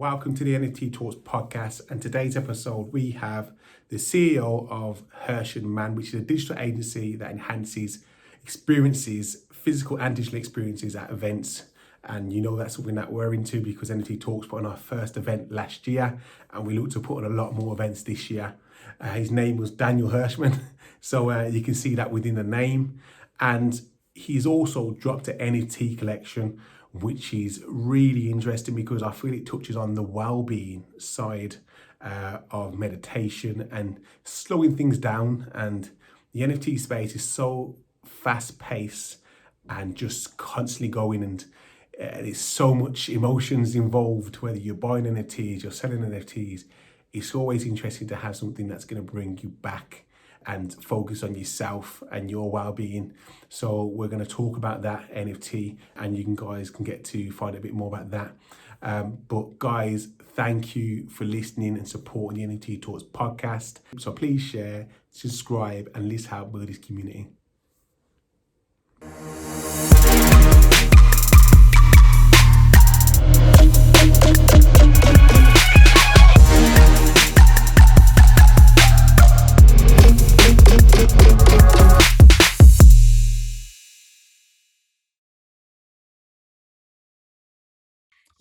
Welcome to the NFT Talks podcast, and today's episode we have the CEO of Hirsch Mann, which is a digital agency that enhances experiences, physical and digital experiences at events. And you know that's something that we're into because NFT Talks put on our first event last year, and we look to put on a lot more events this year. His name was Daniel Hirschman, so you can see that within the name. And he's also dropped an NFT collection, which is really interesting because I feel it touches on the well-being side of meditation and slowing things down. And the NFT space is so fast-paced and just constantly going, and there's so much emotions involved, whether you're buying NFTs, you're selling NFTs. It's always interesting to have something that's going to bring you back and focus on yourself and your well-being. So we're going to talk about that NFT, and you guys can get to find a bit more about that. But guys, thank you for listening and supporting the NFT Talks podcast. So please share, subscribe, and let's help build this community.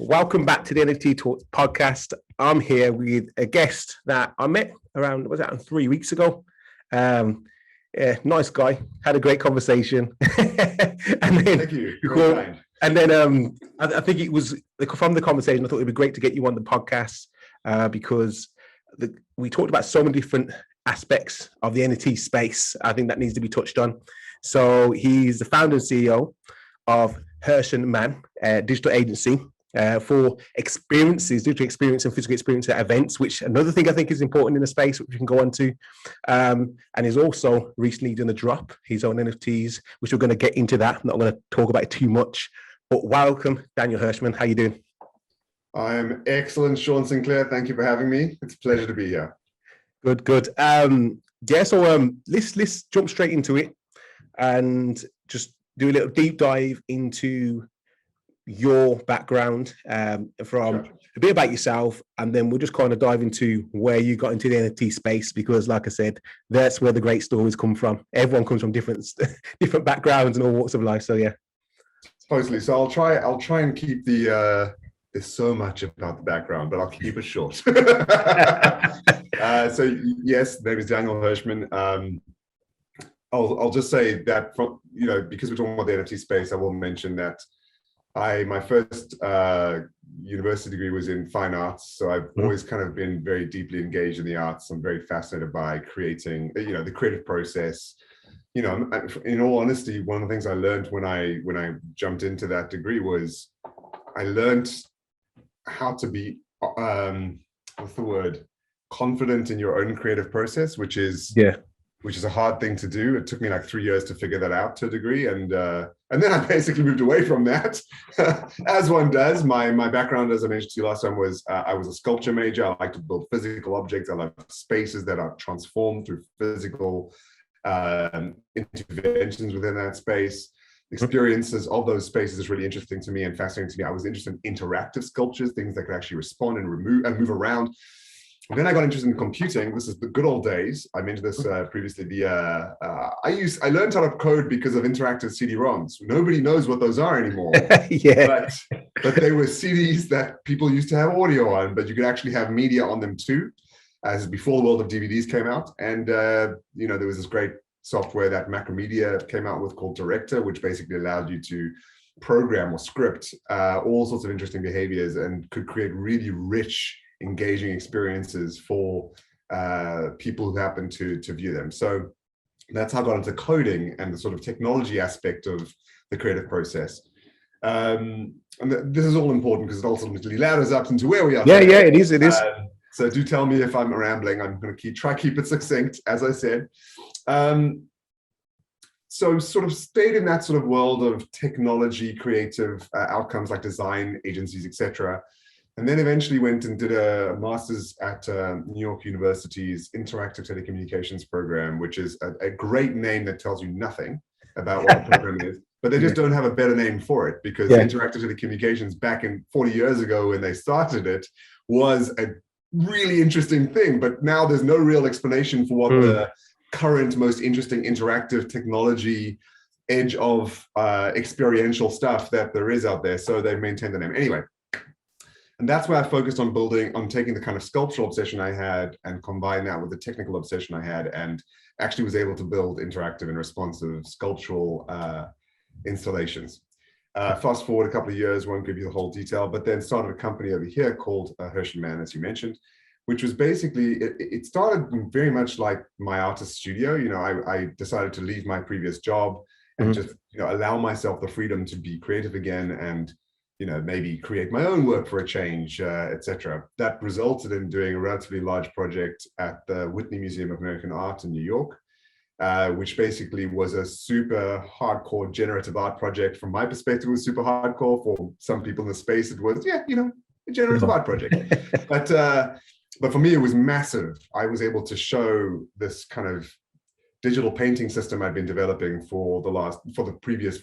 Welcome back to the NFT Talks podcast. I'm here with a guest that I met around 3 weeks ago. Nice guy, had a great conversation. And then, thank you. And then I think it was from the conversation, I thought it'd be great to get you on the podcast because we talked about so many different aspects of the NFT space. I think that needs to be touched on. So he's the founder and CEO of Hirsch Mann, digital agency. For experiences, digital experience and physical experience at events, which another thing I think is important in the space, which we can go on to. And he's also recently done a drop, his own NFTs, which we're going to get into that. I'm not going to talk about it too much, but welcome, Daniel Hirschman. How you doing? I'm excellent, Sean Sinclair. Thank you for having me. It's a pleasure to be here. Good. So let's jump straight into it and just do a little deep dive into your background, from a bit about yourself, and then we'll just kind of dive into where you got into the NFT space, because like I said, that's where the great stories come from. Everyone comes from different backgrounds and all walks of life. So yeah, totally. So I'll try and keep there's so much about the background, but I'll keep it short. So yes, name is Daniel Hirschman. I'll just say that because we're talking about the NFT space, I will mention that my first university degree was in fine arts, so I've always kind of been very deeply engaged in the arts. I'm very fascinated by creating, the creative process. In all honesty, one of the things I learned when I jumped into that degree was I learned how to be confident in your own creative process, which is a hard thing to do. It took me like 3 years to figure that out to a degree. And then I basically moved away from that, as one does. My background, as I mentioned to you last time, was I was a sculpture major. I like to build physical objects. I like spaces that are transformed through physical interventions within that space. Experiences of those spaces is really interesting to me and fascinating to me. I was interested in interactive sculptures, things that could actually respond and move around. And then I got interested in computing. This is the good old days. I mentioned this previously. I learned how to code because of interactive CD-ROMs. Nobody knows what those are anymore. But they were CDs that people used to have audio on, but you could actually have media on them too, as before the world of DVDs came out. And there was this great software that Macromedia came out with called Director, which basically allowed you to program or script all sorts of interesting behaviors and could create really rich, engaging experiences for people who happen to view them. So that's how I got into coding and the sort of technology aspect of the creative process. And this is all important because it ultimately ladders up into where we are. Yeah, it is. So do tell me if I'm rambling. I'm going to try keep it succinct, as I said. So sort of stayed in that sort of world of technology, creative outcomes like design agencies, etc. And then eventually went and did a master's at New York University's Interactive Telecommunications program, which is a great name that tells you nothing about what the program is. but they just don't have a better name for it, because interactive telecommunications back in 40 years ago when they started it was a really interesting thing, but now there's no real explanation for what the current most interesting interactive technology edge of experiential stuff that there is out there. So they maintain the name anyway. And that's where I focused on taking the kind of sculptural obsession I had and combine that with the technical obsession I had, and actually was able to build interactive and responsive sculptural installations. Fast forward a couple of years, won't give you the whole detail, but then started a company over here called Hirsch Mann, as you mentioned, which was basically, it started very much like my artist studio. You know, I decided to leave my previous job and just, you know, allow myself the freedom to be creative again, and, you know, maybe create my own work for a change, etc. That resulted in doing a relatively large project at the Whitney Museum of American Art in New York, which basically was a super hardcore generative art project. From my perspective, it was super hardcore. For some people in the space, it was, yeah, you know, a generative art project. But for me, it was massive. I was able to show this kind of digital painting system I'd been developing for the previous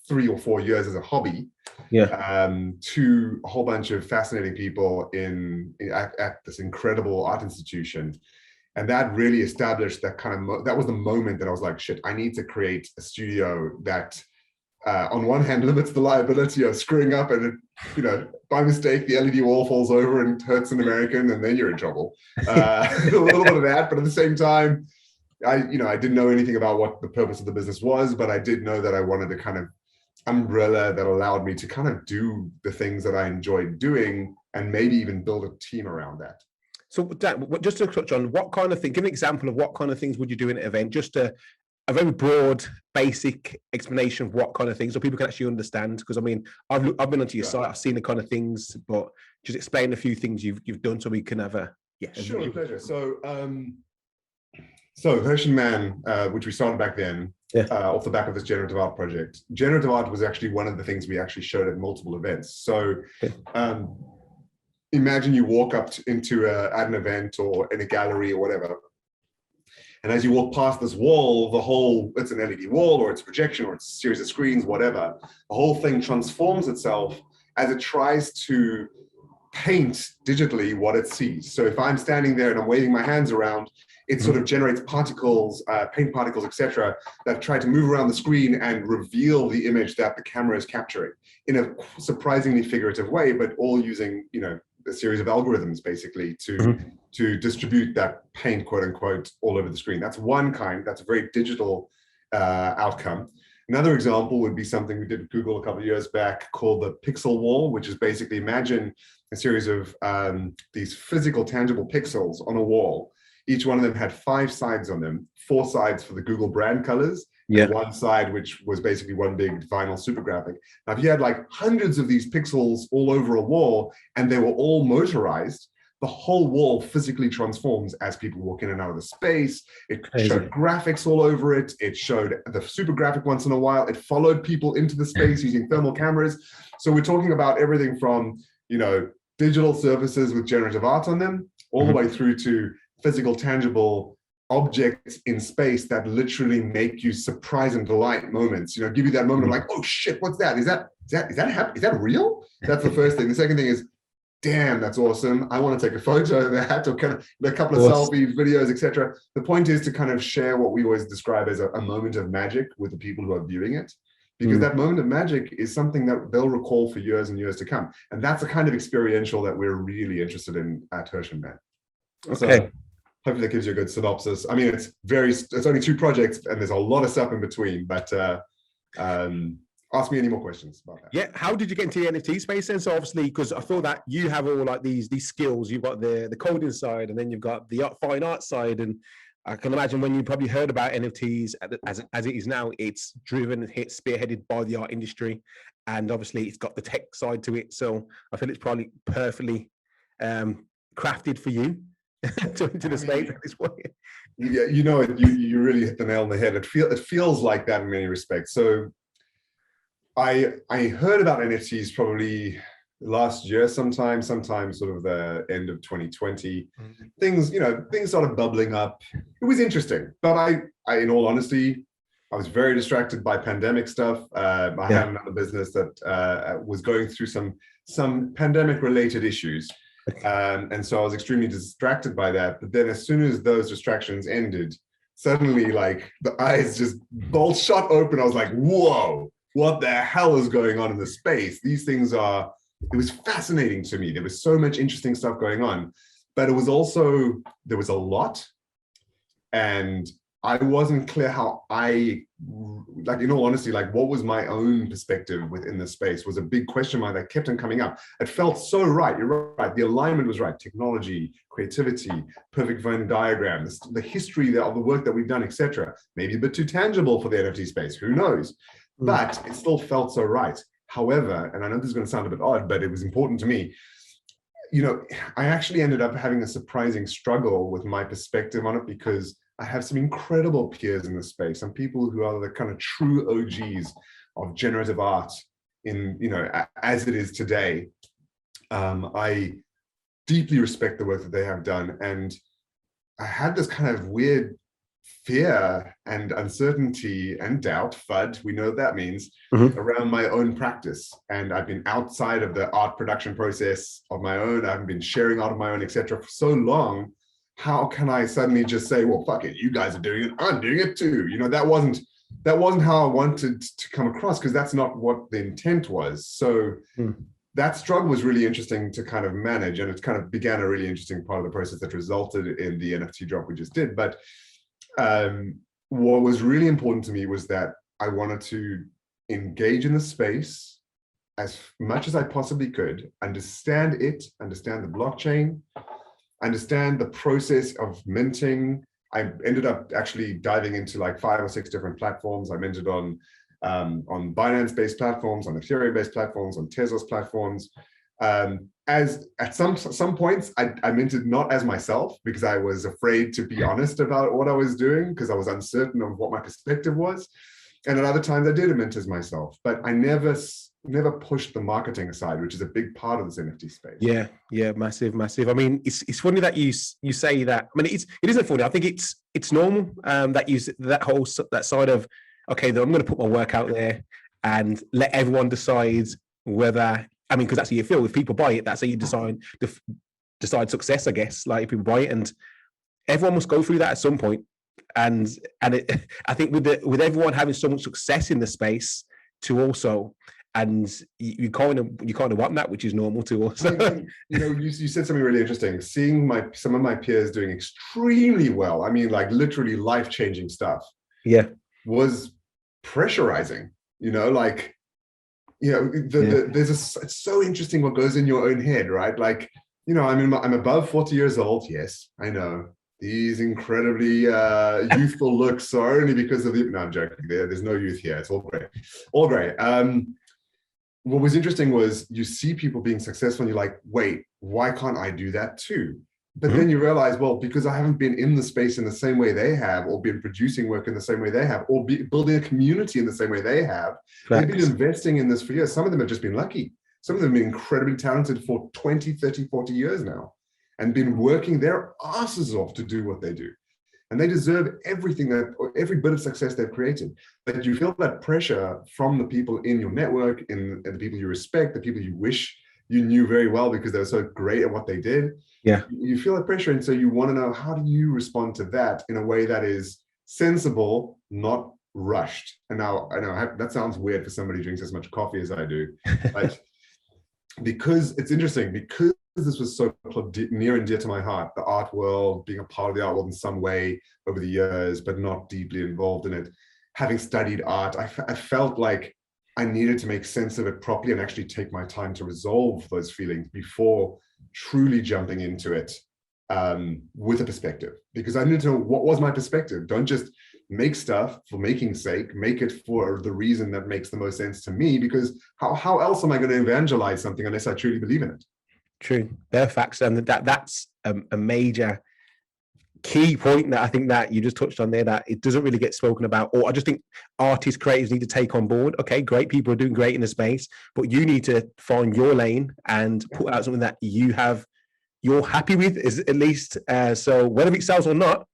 three or 4 years as a hobby, to a whole bunch of fascinating people at this incredible art institution. And that really established that kind of, that was the moment that I was like, shit, I need to create a studio that, on one hand, limits the liability of screwing up and, you know, by mistake, the LED wall falls over and hurts an American, and then you're in trouble. A little bit of that, but at the same time, I didn't know anything about what the purpose of the business was, but I did know that I wanted a kind of umbrella that allowed me to kind of do the things that I enjoyed doing, and maybe even build a team around that. So Dan, just to touch on what kind of thing, give an example of what kind of things would you do in an event, just a very broad, basic explanation of what kind of things, so people can actually understand. Because I mean, I've been onto your site, I've seen the kind of things, but just explain a few things you've done so we can have a Sure, pleasure. So Hirsch Mann, which we started back then, off the back of this generative art project. Generative art was actually one of the things we actually showed at multiple events. So imagine you walk up into at an event or in a gallery or whatever, and as you walk past this wall, it's an LED wall, or it's a projection, or it's a series of screens, whatever, the whole thing transforms itself as it tries to paint digitally what it sees. So if I'm standing there and I'm waving my hands around, it sort of generates particles, paint particles, etc., that try to move around the screen and reveal the image that the camera is capturing in a surprisingly figurative way, but all using, you know, a series of algorithms basically to distribute that paint, quote unquote, all over the screen. That's one kind. That's a very digital outcome. Another example would be something we did at Google a couple of years back called the pixel wall, which is basically, imagine a series of these physical, tangible pixels on a wall. Each one of them had 5 sides on them, 4 sides for the Google brand colors, and one side which was basically one big vinyl super graphic. Now, if you had like hundreds of these pixels all over a wall and they were all motorized, the whole wall physically transforms as people walk in and out of the space. It showed graphics all over it. It showed the super graphic once in a while. It followed people into the space using thermal cameras. So we're talking about everything from, you know, digital surfaces with generative art on them, all the way through to physical, tangible objects in space that literally make you surprise and delight moments. You know, give you that moment of like, oh shit, what's that? Is that real? That's the first thing. The second thing is, damn, that's awesome. I want to take a photo of that, or kind of a couple of selfies, videos, etc. The point is to kind of share what we always describe as a moment of magic with the people who are viewing it, because that moment of magic is something that they'll recall for years and years to come. And that's the kind of experiential that we're really interested in at Hirsch Mann. Okay. So, hopefully that gives you a good synopsis. I mean, it's only 2 projects and there's a lot of stuff in between, but ask me any more questions about that. Yeah, how did you get into the NFT space then? So obviously, because I feel that you have all like these skills. You've got the coding side, and then you've got the fine art side. And I can imagine when you probably heard about NFTs as it is now, it's spearheaded by the art industry, and obviously it's got the tech side to it. So I feel it's probably perfectly crafted for you to into the space at this point. Yeah, you know, you really hit the nail on the head. It feels like that in many respects. So I heard about NFTs probably last year sometime sort of the end of 2020. Things started bubbling up. It was interesting, but I in all honesty, I was very distracted by pandemic stuff. I had another business that was going through some pandemic related issues. And so I was extremely distracted by that. But then as soon as those distractions ended, suddenly like the eyes just bolt shot open. I was like, whoa, what the hell is going on in the space? These things are, it was fascinating to me. There was so much interesting stuff going on, but it was also, there was a lot. And I wasn't clear how like, in all honesty, like what was my own perspective within the space was a big question mark that kept on coming up. It felt so right. You're right. The alignment was right. Technology, creativity, perfect Venn diagram, the history of the work that we've done, etc. Maybe a bit too tangible for the NFT space. Who knows? But it still felt so right. However, and I know this is going to sound a bit odd, but it was important to me. You know, I actually ended up having a surprising struggle with my perspective on it because I have some incredible peers in the space, some people who are the kind of true OGs of generative art in, you know, as it is today. I deeply respect the work that they have done. And I had this kind of weird fear and uncertainty and doubt, FUD, we know what that means, around my own practice. And I've been outside of the art production process of my own. I haven't been sharing art of my own, etc. for so long. How can I suddenly just say, well, fuck it, you guys are doing it, I'm doing it too. You know, that wasn't how I wanted to come across, because that's not what the intent was. So that struggle was really interesting to kind of manage, and it kind of began a really interesting part of the process that resulted in the NFT drop we just did. But what was really important to me was that I wanted to engage in the space as much as I possibly could, understand the blockchain, understand the process of minting. I ended up actually diving into like 5 or 6 different platforms. I minted on Binance-based platforms, on Ethereum-based platforms, on Tesla's platforms. As at some points, I minted not as myself because I was afraid to be honest about what I was doing because I was uncertain of what my perspective was. And at other times I did mint as myself, but I never pushed the marketing aside, which is a big part of this NFT space. Yeah, massive. I mean, it's funny that you say that. I mean, it isn't funny. I think it's normal that you that side of, okay, then I'm going to put my work out there and let everyone decide whether. I mean, because that's how you feel. If people buy it, that's how you decide success, I guess. Like if people buy it, and everyone must go through that at some point. And I think with everyone having so much success in the space, to also, and you kind of want that, which is normal to us. You know, you said something really interesting. Seeing some of my peers doing extremely well. I mean, like literally life-changing stuff. Yeah, was pressurizing. You know, like. You know, it's so interesting what goes in your own head, right? Like, you know, I'm above 40 years old. Yes, I know. These incredibly youthful looks are only because of the, no, I'm joking. There's no youth here. It's all great. All great. What was interesting was you see people being successful and you're like, wait, why can't I do that too? But then you realize, well, because I haven't been in the space in the same way they have, or been producing work in the same way they have, or building a community in the same way they have. They've been investing in this for years. Some of them have just been lucky. Some of them have been incredibly talented for 20, 30, 40 years now, and been working their asses off to do what they do. And they deserve every bit of success they've created. But you feel that pressure from the people in your network, in the people you respect, the people you wish you knew very well because they were so great at what they did. Yeah, you feel that pressure, and so you want to know, how do you respond to that in a way that is sensible, not rushed? And now I know that sounds weird for somebody who drinks as much coffee as I do, but because it's interesting, because this was so near and dear to my heart, the art world, being a part of the art world in some way over the years, but not deeply involved in it. Having studied art, I felt like I needed to make sense of it properly and actually take my time to resolve those feelings before truly jumping into it with a perspective, because I need to know what was my perspective. Don't just make stuff for making sake, make it for the reason that makes the most sense to me, because how else am I going to evangelize something unless I truly believe in it? True. They're facts, and that's a major key point that I think that you just touched on there, that it doesn't really get spoken about, or I just think artists, creators need to take on board. Okay, great, people are doing great in the space, but you need to find your lane and put out something that you're happy with, is at least. So whether it sells or not,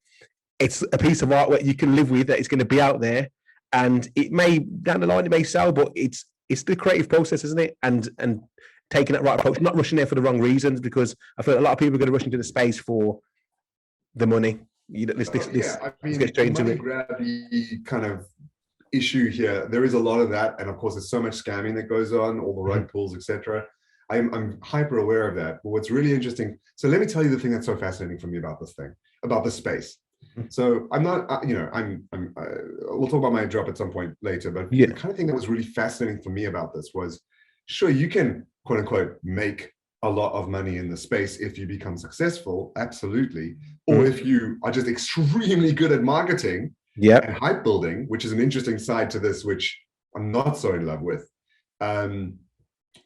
it's a piece of art where you can live with, that it's going to be out there, and it may down the line it may sell, but it's the creative process, isn't it? And taking that right approach, not rushing there for the wrong reasons, because I feel a lot of people are going to rush into the space for the money. Let's get straight into money it. grabby kind of issue here. There is a lot of that, and of course, there's so much scamming that goes on, all the rug pulls, etc. I'm hyper aware of that. But what's really interesting. So let me tell you the thing that's so fascinating for me about this thing, about the space. So I'm not, we'll talk about my drop at some point later, but the kind of thing that was really fascinating for me about this was, sure, you can quote unquote make a lot of money in the space if you become successful, absolutely. Or if you are just extremely good at marketing and hype building, which is an interesting side to this, which I'm not so in love with.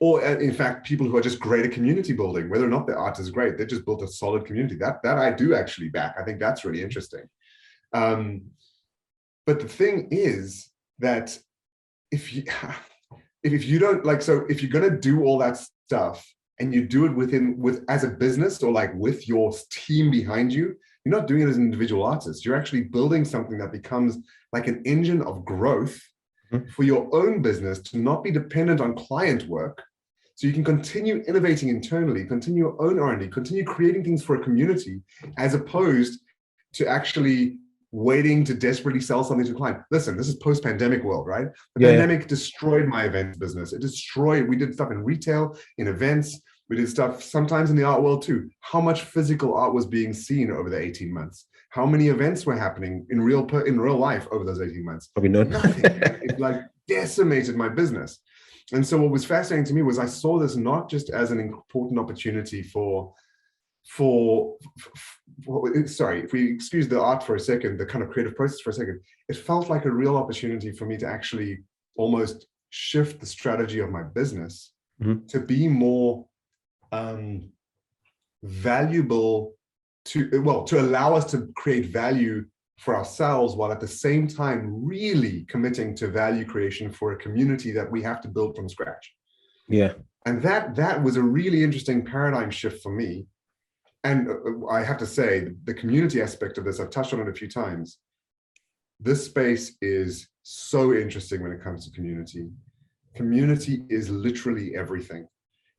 Or in fact, people who are just great at community building, whether or not their art is great, they just built a solid community. That I do actually back. I think that's really interesting. But the thing is that if you don't like, so if you're going to do all that stuff and you do it as a business or like with your team behind you, you're not doing it as an individual artist. You're actually building something that becomes like an engine of growth for your own business, to not be dependent on client work, so you can continue innovating internally, continue your own R&D, continue creating things for a community, as opposed to actually waiting to desperately sell something to a client. Listen, this is post-pandemic world, right? The pandemic destroyed my events business. We did stuff in retail, in events. We did stuff sometimes in the art world too. How much physical art was being seen over the 18 months? How many events were happening in real life over those 18 months? Probably none. Nothing. It like decimated my business. And so what was fascinating to me was I saw this not just as an important opportunity sorry, if we excuse the art for a second, the kind of creative process for a second, it felt like a real opportunity for me to actually almost shift the strategy of my business to be more valuable, to allow us to create value for ourselves, while at the same time really committing to value creation for a community that we have to build from scratch. And that was a really interesting paradigm shift for me. And I have to say, the community aspect of this, I've touched on it a few times. This space is so interesting when it comes to community. Community is literally everything.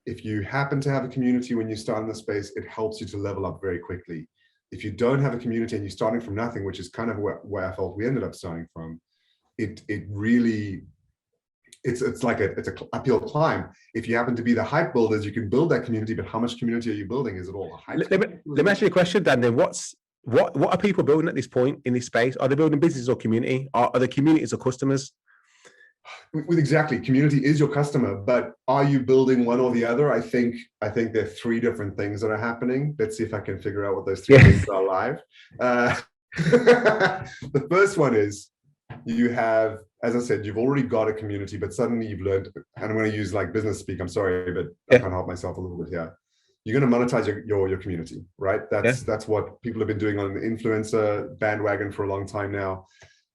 If you happen to have a community when you start in the space, it helps you to level up very quickly. If you don't have a community and you're starting from nothing, which is kind of where I felt we ended up starting from, it's like it's an uphill climb. If you happen to be the hype builders, you can build that community, but how much community are you building? Is it all a hype? Let me ask you a question, Dan. Then what are people building at this point in this space? Are they building businesses or community? Are the communities or customers? Exactly, community is your customer, but are you building one or the other? I think there are three different things that are happening. Let's see if I can figure out what those three things are live. The first one is, you have, as I said, you've already got a community, but suddenly you've learned, and I'm going to use like business speak, I'm sorry, but I can't help myself a little bit here. You're going to monetize your community, right? That's what people have been doing on the influencer bandwagon for a long time now.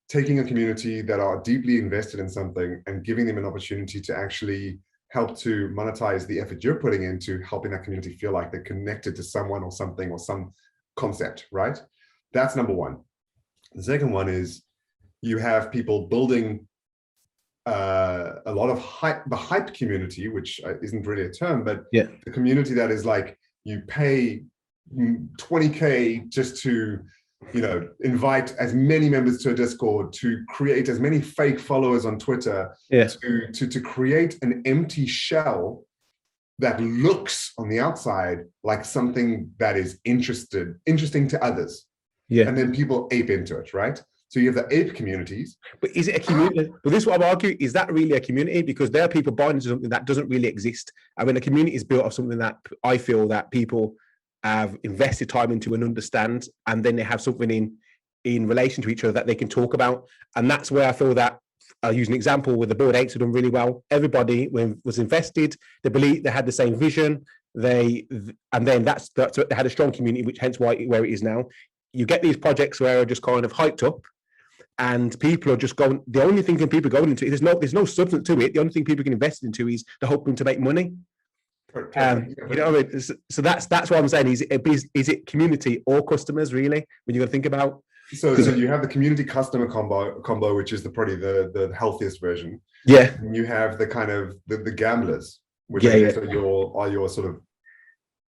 Taking a community that are deeply invested in something and giving them an opportunity to actually help to monetize the effort you're putting into helping that community feel like they're connected to someone or something or some concept, right? That's number one. The second one is, you have people building a lot of the hype community, which isn't really a term, but the community that is like, you pay $20K just to, invite as many members to a Discord, to create as many fake followers on Twitter, to create an empty shell that looks on the outside like something that is interesting to others. And then people ape into it, right? So you have the ape communities. But is it a community? But this is what I'm arguing, is that really a community? Because there are people buying into something that doesn't really exist. I mean, a community is built of something that I feel that people have invested time into and understand, and then they have something in relation to each other that they can talk about. And that's where I feel that, I'll use an example with the Bored Apes have done really well. Everybody was invested, they believed they had the same vision, and then that's they had a strong community, which hence where it is now. You get these projects where are just kind of hyped up, and people are just going, the only thing people are going into, there's no substance to it. The only thing people can invest into is the hoping to make money. You know what I mean? So that's what I'm saying. Is it community or customers really, when you're going to think about? So you have the community customer combo, which is probably the healthiest version. Yeah. And you have the kind of the gamblers, which Yeah, I guess yeah. are your sort of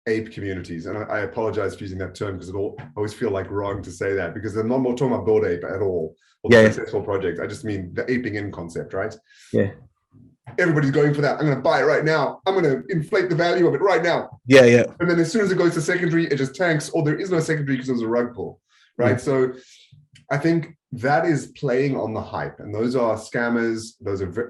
ape communities. And I apologize for using that term because I always feel like wrong to say that, because I'm not more talking about Bored Ape at all, or the successful project. I just mean the aping in concept, right? Yeah. Everybody's going for that. I'm going to buy it right now. I'm going to inflate the value of it right now. Yeah, yeah. And then as soon as it goes to secondary, it just tanks, or there is no secondary because it was a rug pull, right? So I think that is playing on the hype, and those are scammers.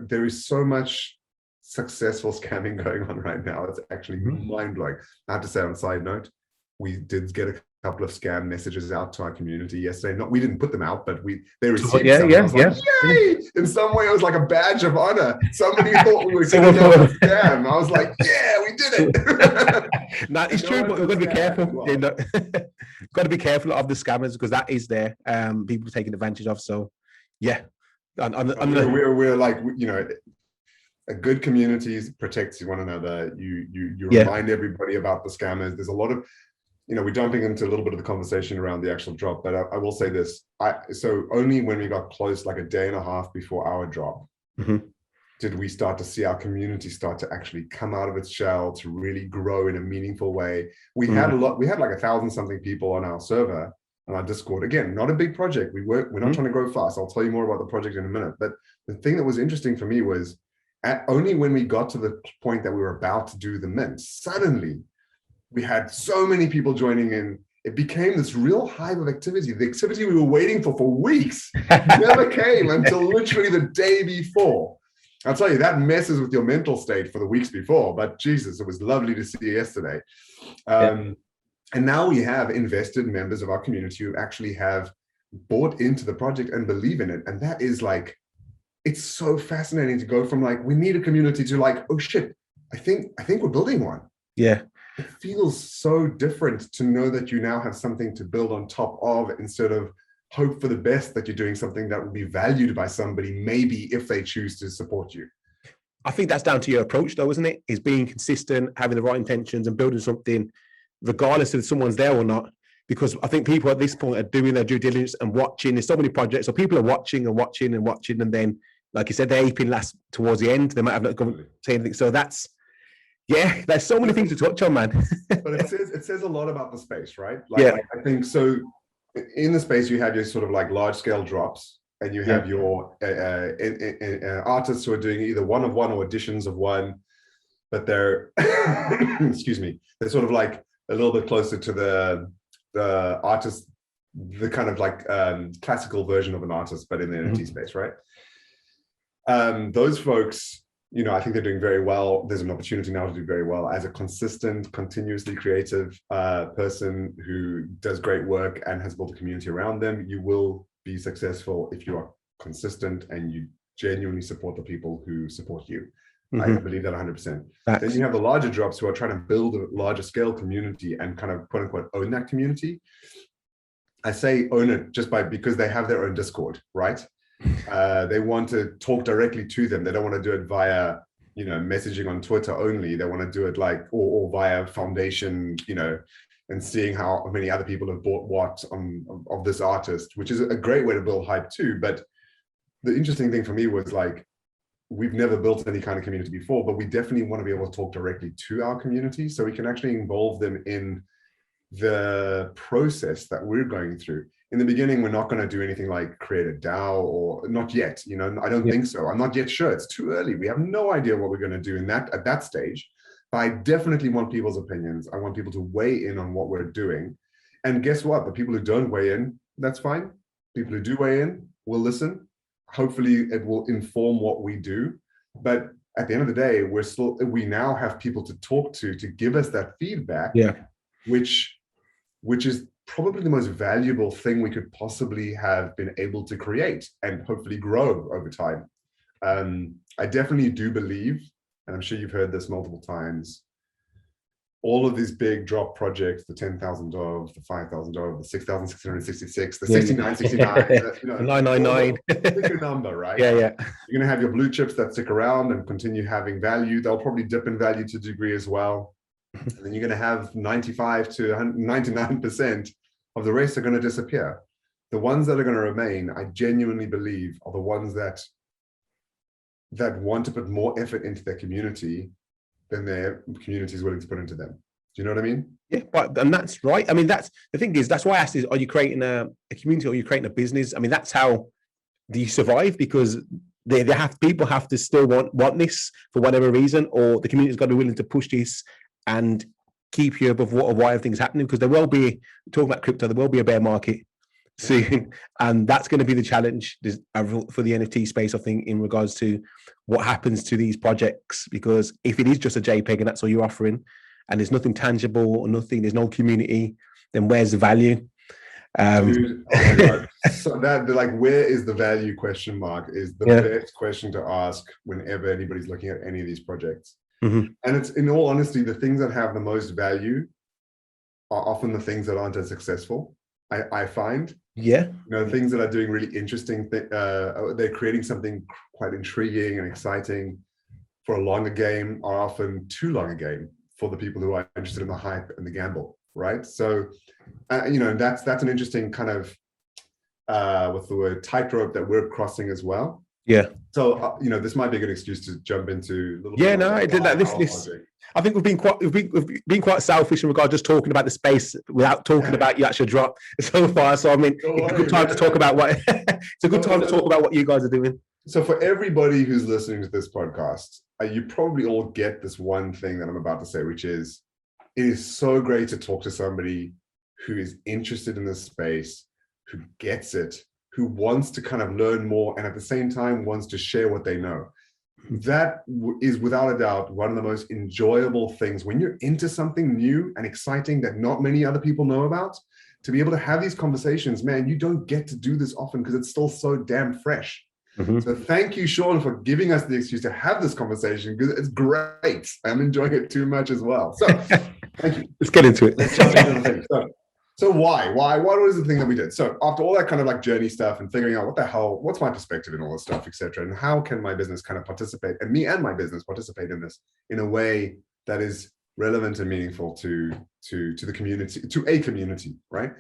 There is so much successful scamming going on right now. It's actually mind-blowing. I have to say, on a side note, we did get a couple of scam messages out to our community yesterday. We didn't put them out, but they received some. I was like, yay! In some way, it was like a badge of honor. Somebody thought we were getting out of a scam. I was like, yeah, we did it. No, it's true, but we've got to be careful. Well. Got to be careful of the scammers, because that is there. People taking advantage of. So, yeah. We're like, a good community protects one another. You remind everybody about the scammers. There's a lot of, we're jumping into a little bit of the conversation around the actual drop, but I will say this. So only when we got close, like a day and a half before our drop, did we start to see our community start to actually come out of its shell, to really grow in a meaningful way. We had like 1,000 something people on our server, on our Discord. Again, not a big project. We're not trying to grow fast. I'll tell you more about the project in a minute. But the thing that was interesting for me was, only when we got to the point that we were about to do the mint, suddenly we had so many people joining in. It became this real hive of activity. The activity we were waiting for weeks never came until literally the day before. I'll tell you, that messes with your mental state for the weeks before, but Jesus, it was lovely to see yesterday. And now we have invested members of our community who actually have bought into the project and believe in it. And that is like, it's so fascinating to go from like, we need a community, to like, oh shit, I think we're building one. Yeah. It feels so different to know that you now have something to build on top of, instead of hope for the best that you're doing something that will be valued by somebody, maybe, if they choose to support you. I think that's down to your approach though, isn't it? Is being consistent, having the right intentions, and building something regardless if someone's there or not. Because I think people at this point are doing their due diligence and watching. There's so many projects, so people are watching, and then, like you said, they're aping last towards the end. They might have not come to say anything. So there's so many things to touch on, man. But it says a lot about the space, right? Like, I think so. In the space, you have your sort of like large scale drops, and you have your artists who are doing either one of one or editions of one, but they're excuse me, they're sort of like a little bit closer to the artist, the kind of like classical version of an artist, but in the NFT space, right? Those folks, I think they're doing very well. There's an opportunity now to do very well as a consistent, continuously creative person who does great work and has built a community around them. You will be successful if you are consistent and you genuinely support the people who support you. I believe that 100%. Then you have the larger drops who are trying to build a larger scale community and kind of quote unquote own that community. I say own it just because they have their own Discord, right? They want to talk directly to them. They don't want to do it via, messaging on Twitter only. They want to do it like, or via foundation, and seeing how many other people have bought what of this artist, which is a great way to build hype too. But the interesting thing for me was like, we've never built any kind of community before, but we definitely want to be able to talk directly to our community so we can actually involve them in the process that we're going through. In the beginning, we're not going to do anything like create a DAO, or not yet. I don't think so. I'm not yet sure. It's too early. We have no idea what we're going to do at that stage. But I definitely want people's opinions. I want people to weigh in on what we're doing. And guess what? The people who don't weigh in, that's fine. People who do weigh in will listen. Hopefully, it will inform what we do. But at the end of the day, we now have people to talk to give us that feedback. Which is probably the most valuable thing we could possibly have been able to create and hopefully grow over time. I definitely do believe, and I'm sure you've heard this multiple times, all of these big drop projects, the $10,000, the $5,000, the 6,666, the 6,969, 999, pick a number, right? You're going to have your blue chips that stick around and continue having value. They'll probably dip in value to a degree as well. And then you're going to have 95 to 99% of the rest are going to disappear. the ones that are going to remain, I genuinely believe, are the ones that want to put more effort into their community than their community is willing to put into them. Do you know what I mean? Yeah, and that's right. I mean, that's the thing is, that's why I asked is, are you creating a community or are you creating a business? I mean, that's how do you survive, because people have to still want this for whatever reason, or the community's got to be willing to push this and keep you above water while everything's happening, because there will be, talking about crypto, there will be a bear market soon, and that's going to be the challenge for the NFT space, I think, in regards to what happens to these projects. Because if it is just a JPEG and that's all you're offering, and there's nothing tangible or nothing, there's no community, then where's the value? Dude, oh my God. So that, like, where is the value question mark is the best question to ask whenever anybody's looking at any of these projects. And it's, in all honesty, the things that have the most value are often the things that aren't as successful. I find, things that are doing really interesting, they're creating something quite intriguing and exciting for a longer game, are often too long a game for the people who are interested in the hype and the gamble, right? So, that's an interesting kind of, what's the word, tightrope that we're crossing as well. Yeah. So, this might be a good excuse to jump into a little bit. No, I did that. I think we've been quite selfish in regard to just talking about the space without talking about your actual drop so far. So I mean, it's a good time to talk about what it's a good time to talk about what you guys are doing. So for everybody who's listening to this podcast, you probably all get this one thing that I'm about to say, which is, it is so great to talk to somebody who is interested in this space, who gets it, who wants to kind of learn more, and at the same time wants to share what they know. That is without a doubt one of the most enjoyable things when you're into something new and exciting that not many other people know about. To be able to have these conversations, man, you don't get to do this often because it's still so damn fresh. So thank you, Sean, for giving us the excuse to have this conversation, because it's great. I'm enjoying it too much as well. So thank you. Let's get into it. Let's jump into the thing. So why? What was the thing that we did? So after all that kind of like journey stuff and figuring out what the hell, what's my perspective in all this stuff, etc., and how can my business kind of participate, and me and my business participate in this in a way that is relevant and meaningful to the community, to a community, right?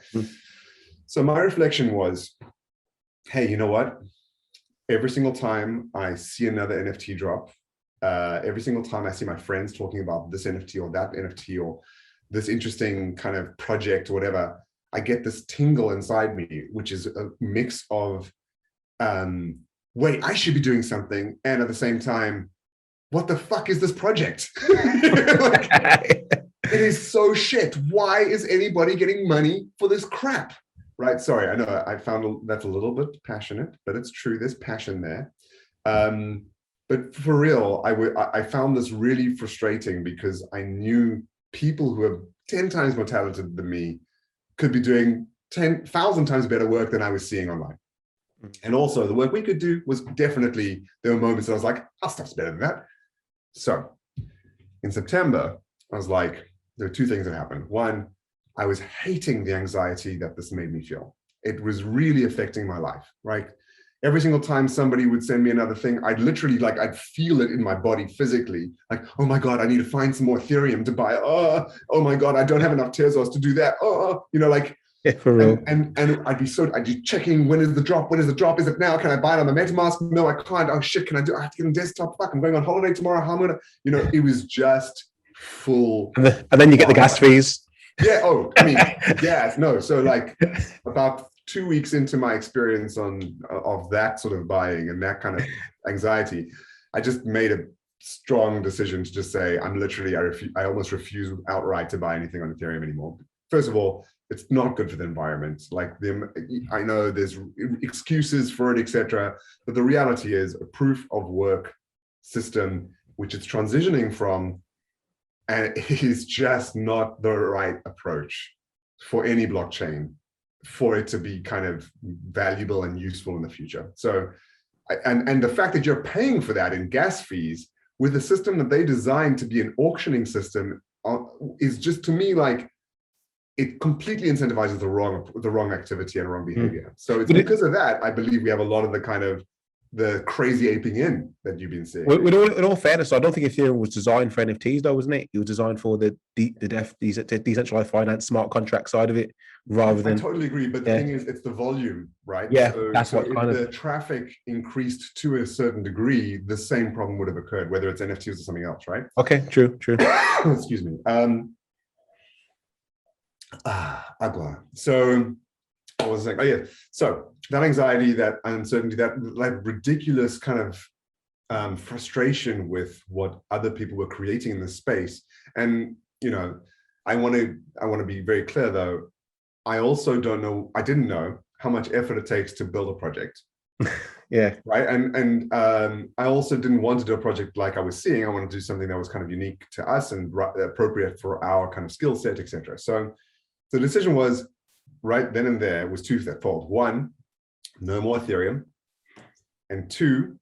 So my reflection was, hey, you know what? Every single time I see another NFT drop, every single time I see my friends talking about this NFT or that NFT or this interesting kind of project or whatever, I get this tingle inside me, which is a mix of, wait, I should be doing something, and at the same time, what the fuck is this project? It is so shit. Why is anybody getting money for this crap? Right? Sorry, I know I found that's a little bit passionate, but it's true. There's passion there. But for real, I found this really frustrating, because I knew people who are 10 times more talented than me could be doing 10,000 times better work than I was seeing online. And also the work we could do was definitely, there were moments that I was like, our stuff's better than that. So in September, I was like, there are two things that happened. One, I was hating the anxiety that this made me feel. It was really affecting my life, right? Every single time somebody would send me another thing, I'd literally, like, I'd feel it in my body physically. Like, oh my God, I need to find some more Ethereum to buy. Oh my God, I don't have enough Tezos to do that. Like, yeah, for real. And I'd be checking, when is the drop? When is the drop? Is it now? Can I buy it on the MetaMask? No, I can't. Oh shit, I have to get on desktop? Fuck, I'm going on holiday tomorrow. How am I gonna, it was just full. And then you get the gas fees. Yeah. Oh, I mean, gas. No. So like about 2 weeks into my experience of that sort of buying and that kind of anxiety, I just made a strong decision to just say, I almost refuse outright to buy anything on Ethereum anymore. First of all, it's not good for the environment. Like, I know there's excuses for it, etc., but the reality is a proof of work system, which it's transitioning from, and it is just not the right approach for any blockchain for it to be kind of valuable and useful in the future. So, and the fact that you're paying for that in gas fees with a system that they designed to be an auctioning system is just, to me, like, it completely incentivizes the wrong activity and wrong behavior. So it's because of that, I believe we have a lot of the kind of the crazy aping in that you've been seeing. In all fairness, I don't think Ethereum was designed for NFTs, though, wasn't it? It was designed for the decentralized finance, smart contract side of it, rather than. I totally agree, but the thing is, it's the volume, right? Yeah, so, that's so what if kind of the traffic increased to a certain degree, the same problem would have occurred, whether it's NFTs or something else, right? Okay, true. Excuse me. Agua. So I was like, oh yeah. So that anxiety, that uncertainty, that like ridiculous kind of frustration with what other people were creating in this space. And I want to be very clear though. I didn't know how much effort it takes to build a project. Yeah. Right. And I also didn't want to do a project like I was seeing. I want to do something that was kind of unique to us and appropriate for our kind of skill set, etc. So the decision was right then and there was twofold. One, no more Ethereum. And two,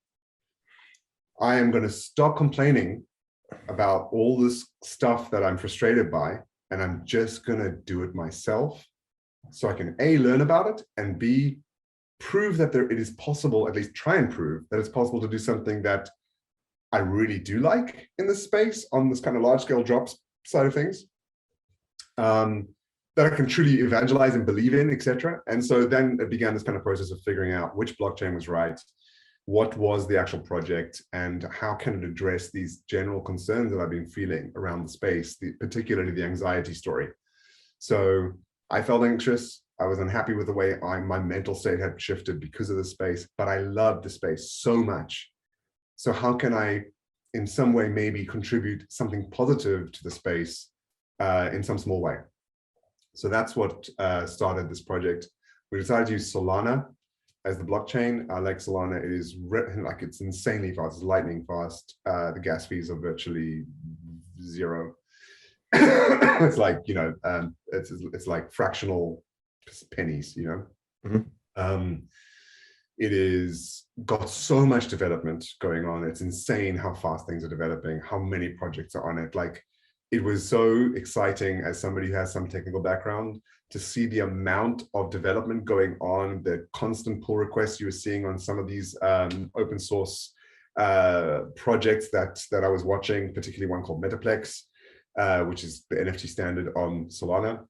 I am going to stop complaining about all this stuff that I'm frustrated by, and I'm just going to do it myself so I can A, learn about it, and B, prove that it is possible, at least try and prove that it's possible to do something that I really do like in this space on this kind of large scale drops side of things. That I can truly evangelize and believe in, etc. And so then it began this kind of process of figuring out which blockchain was right, what was the actual project, and how can it address these general concerns that I've been feeling around the space, particularly the anxiety story. So I felt anxious. I was unhappy with the way my mental state had shifted because of the space, but I loved the space so much. So how can I, in some way, maybe contribute something positive to the space in some small way? So that's what started this project. We decided to use Solana as the blockchain. I like Solana. It is it's insanely fast. It's lightning fast. The gas fees are virtually zero. It's like it's like fractional pennies. It is got so much development going on. It's insane how fast things are developing. How many projects are on it? Like, it was so exciting as somebody who has some technical background to see the amount of development going on, the constant pull requests you were seeing on some of these open source projects that I was watching, particularly one called Metaplex, which is the NFT standard on Solana.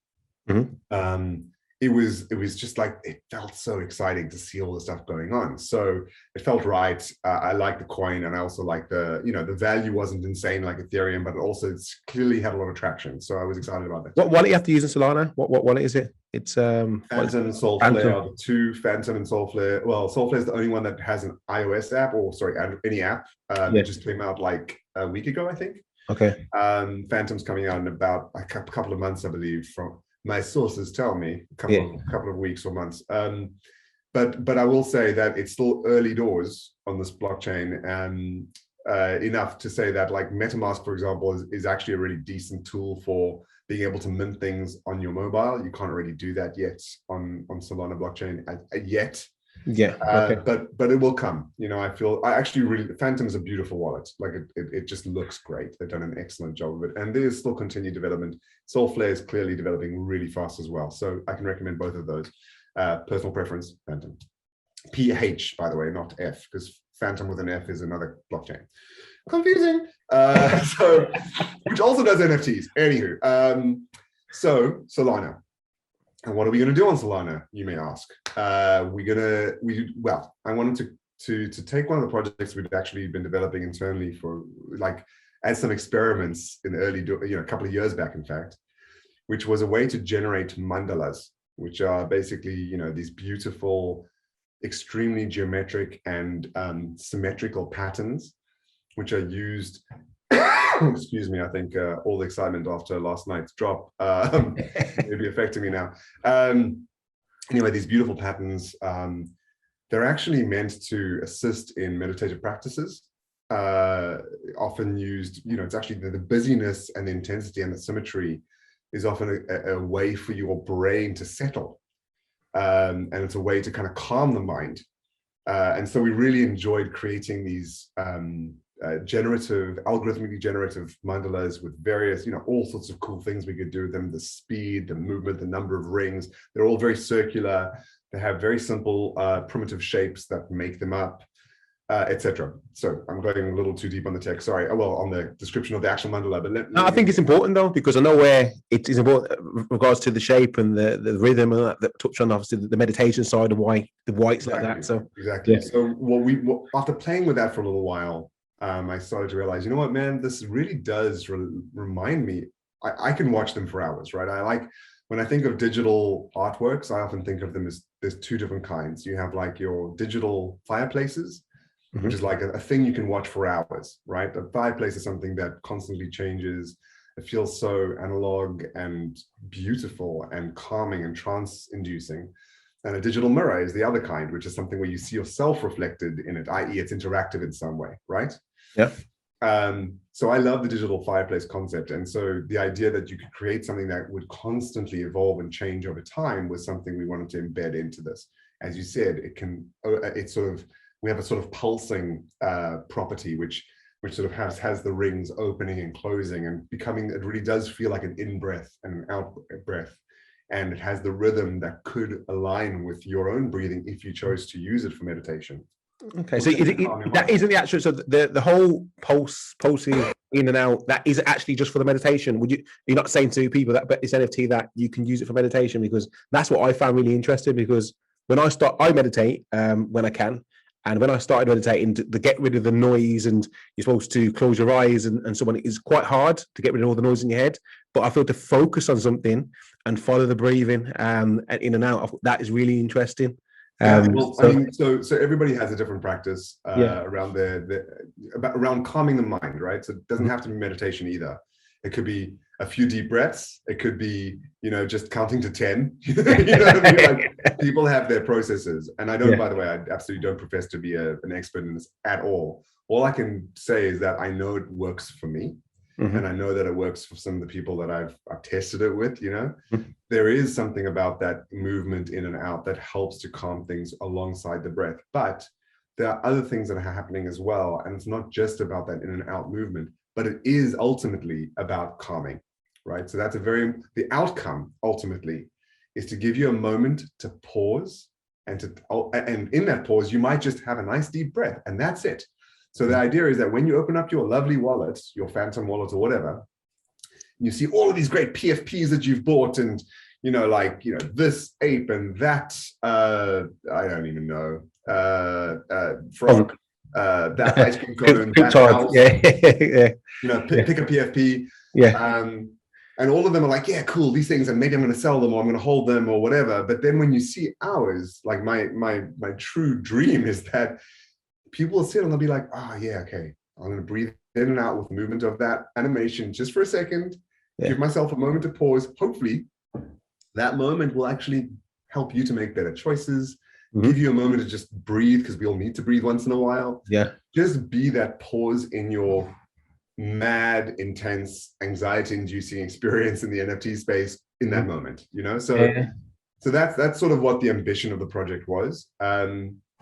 Mm-hmm. It was just like, it felt so exciting to see all the stuff going on. So it felt right. I like the coin, and I also like the value wasn't insane like Ethereum, but it also clearly had a lot of traction. So I was excited about that. What wallet you have to use in Solana? What wallet is it? It's Phantom and Solflare are the two. Phantom and Solflare. Well, Solflare is the only one that has an iOS app, or sorry, any app. It just came out like a week ago, I think. Okay. Phantom's coming out in about a couple of months, I believe, from my sources tell me, a couple of weeks or months. But I will say that it's still early doors on this blockchain, enough to say that, like, MetaMask, for example, is actually a really decent tool for being able to mint things on your mobile. You can't really do that yet on Solana blockchain yet. Yeah. Okay. But it will come. I actually really, Phantom is a beautiful wallet. Like, it just looks great. They've done an excellent job of it, and there's still continued development. Solflare is clearly developing really fast as well. So I can recommend both of those. Personal preference, Phantom. PH, by the way, not F, because Phantom with an F is another blockchain. Confusing. Which also does NFTs. Anywho, so Solana. And what are we going to do on Solana, you may ask? I wanted to take one of the projects we'd actually been developing internally for, like, as some experiments in the early, a couple of years back, in fact, which was a way to generate mandalas, which are basically, these beautiful, extremely geometric and symmetrical patterns, which are used. Excuse me, I think all the excitement after last night's drop may be affecting me now. Anyway, these beautiful patterns, they're actually meant to assist in meditative practices, often used, it's actually the busyness and the intensity and the symmetry is often a way for your brain to settle. And it's a way to kind of calm the mind. And so we really enjoyed creating these algorithmically generative mandalas with various, all sorts of cool things we could do with them: the speed, the movement, the number of rings. They're all very circular. They have very simple primitive shapes that make them up. etc. So I'm going a little too deep on the text. Sorry. Well, on the description of the actual mandala, but I think it's important though, because I know where it is important with regards to the shape and the rhythm and that touch on obviously the meditation side and why it's like that. So exactly. Yeah. So after playing with that for a little while, I started to realize, you know what, man, this really does remind me. I can watch them for hours, right? When I think of digital artworks, I often think of them as there's two different kinds. You have like your digital fireplaces, which is like a thing you can watch for hours, right? A fireplace is something that constantly changes. It feels so analog and beautiful and calming and trance-inducing. And a digital mirror is the other kind, which is something where you see yourself reflected in it, i.e. it's interactive in some way, right? Yeah. So I love the digital fireplace concept. And so the idea that you could create something that would constantly evolve and change over time was something we wanted to embed into this. As you said, we have a sort of pulsing property, which sort of has the rings opening and closing and becoming, it really does feel like an in-breath and an out-breath. And it has the rhythm that could align with your own breathing if you chose to use it for meditation. Okay, so that isn't the actual, so the whole pulsing in and out, that is actually just for the meditation. You're not saying to people that, but it's NFT that you can use it for meditation? Because that's what I found really interesting, because when I meditate when I can. And when I started meditating, to get rid of the noise, and you're supposed to close your eyes and so on, it's quite hard to get rid of all the noise in your head. But I feel to focus on something and follow the breathing and in and out, that is really interesting. So everybody has a different practice around around calming the mind, right? So it doesn't have to be meditation either. It could be a few deep breaths. It could be, just counting to 10. You know what I mean? Like, people have their processes. And I don't, by the way, I absolutely don't profess to be an expert in this at all. All I can say is that I know it works for me. And I know that it works for some of the people that I've tested it with, There is something about that movement in and out that helps to calm things alongside the breath. But there are other things that are happening as well. And it's not just about that in and out movement, but it is ultimately about calming, right? So the outcome ultimately is to give you a moment to pause, and in that pause, you might just have a nice deep breath, and that's it. So the idea is that when you open up your lovely wallet, your phantom wallet or whatever, you see all of these great PFPs that you've bought, and this ape and that I don't even know frog, that ice cream cone, that house, pick a PFP, and all of them are like, yeah, cool, these things, and maybe I'm going to sell them, or I'm going to hold them, or whatever. But then when you see ours, like my true dream is that people will sit and they'll be like, yeah, okay, I'm going to breathe in and out with the movement of that animation just for a second, give myself a moment to pause. Hopefully that moment will actually help you to make better choices, give you a moment to just breathe, because we all need to breathe once in a while. Just be that pause in your mad, intense, anxiety-inducing experience in the NFT space in that moment, So that's sort of what the ambition of the project was.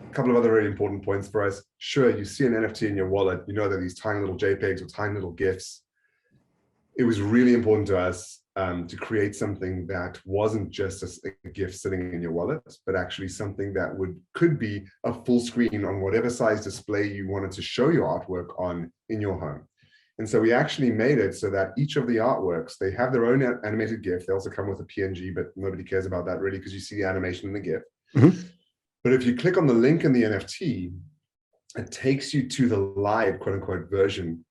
A couple of other very important points for us. Sure, you see an NFT in your wallet, you know, they're these tiny little JPEGs or tiny little GIFs. It was really important to us to create something that wasn't just a GIF sitting in your wallet, but actually something that could be a full screen on whatever size display you wanted to show your artwork on in your home. And so we actually made it so that each of the artworks, they have their own animated GIF. They also come with a PNG, but nobody cares about that really, because you see the animation in the GIF. But if you click on the link in the NFT, it takes you to the live, quote unquote, version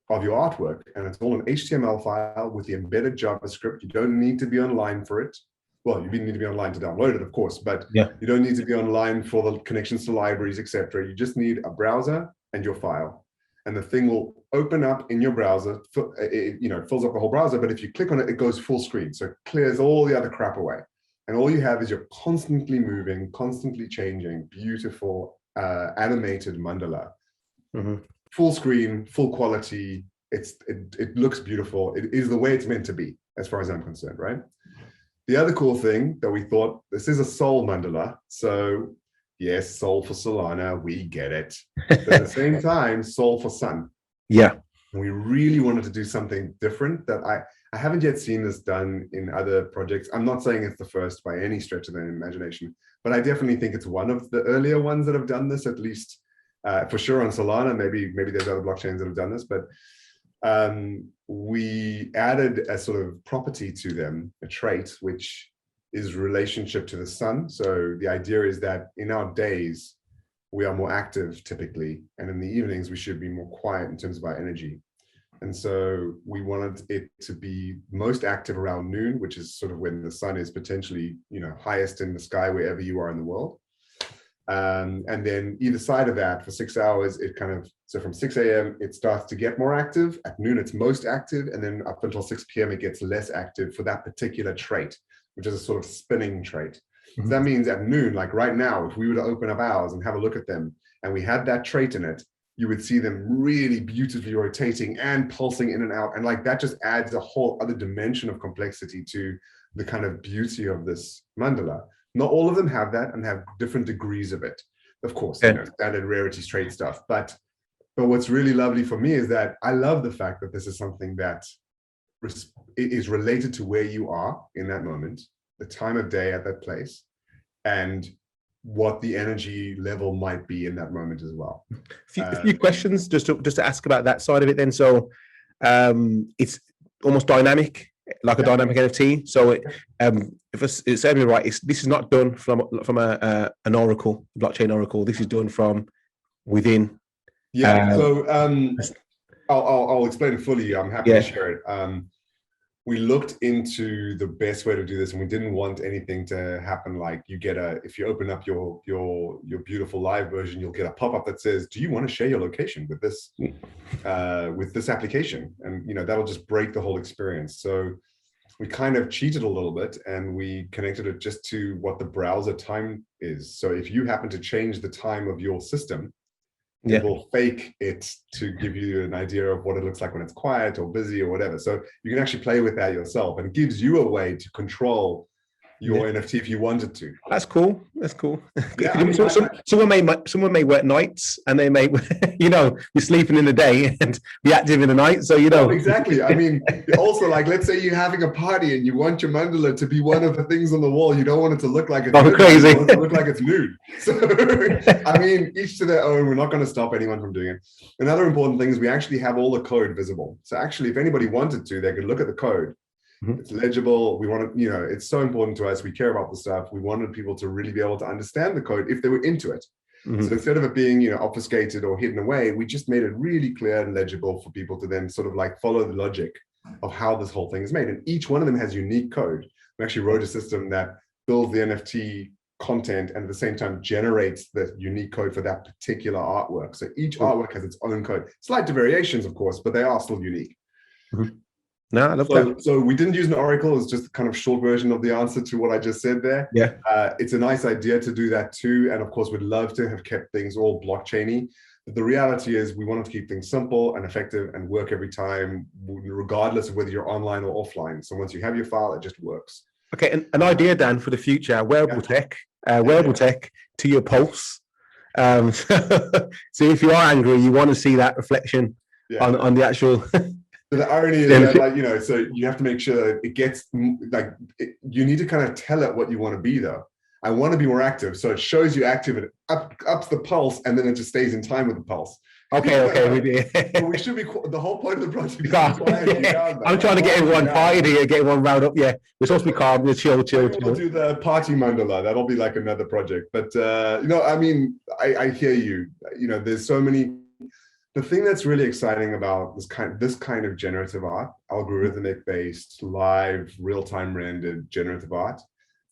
of your artwork. And it's all an HTML file with the embedded JavaScript. You don't need to be online for it. Well, you need to be online to download it, of course, but you don't need to be online for the connections to libraries, etc. You just need a browser and your file. And the thing will open up in your browser. It fills up the whole browser, but if you click on it, it goes full screen. So it clears all the other crap away. And all you have is your constantly moving, constantly changing, beautiful, animated mandala. Full screen, full quality. It looks beautiful. It is the way it's meant to be, as far as I'm concerned, right? The other cool thing that we thought, this is a soul mandala. So yes, soul for Solana, we get it. But at the same time, soul for sun. And we really wanted to do something different that I haven't yet seen this done in other projects. I'm not saying it's the first by any stretch of the imagination, but I definitely think it's one of the earlier ones that have done this, at least for sure on Solana. Maybe there's other blockchains that have done this, but we added a sort of property to them, a trait, which is relationship to the sun. So the idea is that in our days, we are more active typically, and in the evenings, we should be more quiet in terms of our energy. And so we wanted it to be most active around noon, which is sort of when the sun is potentially, highest in the sky wherever you are in the world. And then either side of that for 6 hours, so from 6 a.m., it starts to get more active. At noon, it's most active. And then up until 6 p.m., it gets less active for that particular trait, which is a sort of spinning trait. Mm-hmm. So that means at noon, like right now, if we were to open up ours and have a look at them and we had that trait in it, you would see them really beautifully rotating and pulsing in and out. And like that just adds a whole other dimension of complexity to the kind of beauty of this mandala. Not all of them have that and have different degrees of it. Of course, standard rarity trait stuff. But what's really lovely for me is that I love the fact that this is something that is related to where you are in that moment, the time of day at that place, and what the energy level might be in that moment as well. A few questions just to ask about that side of it then. So it's almost dynamic, like a dynamic NFT. So if it's certainly right, this is not done from an oracle, blockchain oracle. This is done from within. Yeah. I'll explain it fully. I'm happy to share it. We looked into the best way to do this, and we didn't want anything to happen like if you open up your beautiful live version, you'll get a pop-up that says, do you want to share your location with this application? And that'll just break the whole experience. So we kind of cheated a little bit, and we connected it just to what the browser time is. So if you happen to change the time of your system, it will fake it to give you an idea of what it looks like when it's quiet or busy or whatever. So you can actually play with that yourself, and it gives you a way to control your NFT if you wanted to. That's cool. Yeah, someone may work nights, and they may, be sleeping in the day and be active in the night. So exactly. I mean, also like, let's say you're having a party and you want your mandala to be one of the things on the wall. You don't want it to look like it's crazy. You want it to look like it's nude. So I mean, each to their own. We're not going to stop anyone from doing it. Another important thing is we actually have all the code visible. So actually, if anybody wanted to, they could look at the code. Mm-hmm. It's legible. We want to, it's so important to us. We care about the stuff. We wanted people to really be able to understand the code if they were into it. Mm-hmm. So instead of it being, obfuscated or hidden away, we just made it really clear and legible for people to then sort of like follow the logic of how this whole thing is made. And each one of them has unique code. We actually wrote a system that builds the NFT content and at the same time generates the unique code for that particular artwork. So each artwork has its own code. Slight variations, of course, but they are still unique. Mm-hmm. No, I love that. So we didn't use an oracle. It's just a kind of short version of the answer to what I just said there. Yeah. It's a nice idea to do that too. And of course, we'd love to have kept things all blockchainy. But the reality is we wanted to keep things simple and effective and work every time, regardless of whether you're online or offline. So once you have your file, it just works. Okay, and an idea, Dan, for the future, wearable tech to your pulse. So if you are angry, you want to see that reflection on the actual... So the irony is that, so you have to make sure that it gets you need to kind of tell it what you want to be though. I want to be more active. So it shows you active and ups the pulse, and then it just stays in time with the pulse. Okay. But we should be, the whole point of the project is I'm trying to get everyone partied here, get everyone round up. Yeah, we're supposed to be calm, we're chill. We'll do the party mandala. That'll be like another project. But, I mean, I hear you. There's so many. The thing that's really exciting about this kind of generative art, algorithmic based, live, real-time rendered generative art,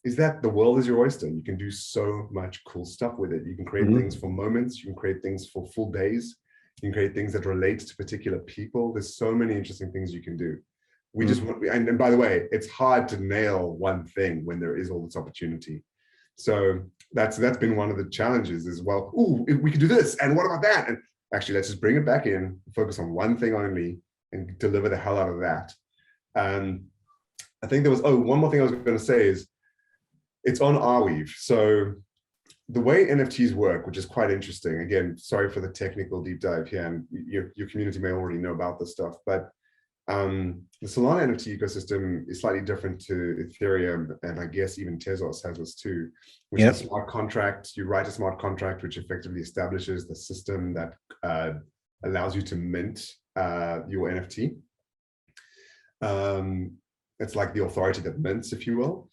is that the world is your oyster. You can do so much cool stuff with it. You can create things for moments. You can create things for full days. You can create things that relate to particular people. There's so many interesting things you can do. We just want, and by the way, it's hard to nail one thing when there is all this opportunity. So that's been one of the challenges as well. Ooh, we could do this, and what about that? And actually, let's just bring it back in, focus on one thing only, and deliver the hell out of that. I think there was, one more thing I was going to say is, it's on Arweave. So the way NFTs work, which is quite interesting, again, sorry for the technical deep dive here, and your community may already know about this stuff, but The Solana NFT ecosystem is slightly different to Ethereum, and I guess even Tezos has this too, which is a smart contract. You write a smart contract, which effectively establishes the system that allows you to mint your NFT. It's like the authority that mints, if you will.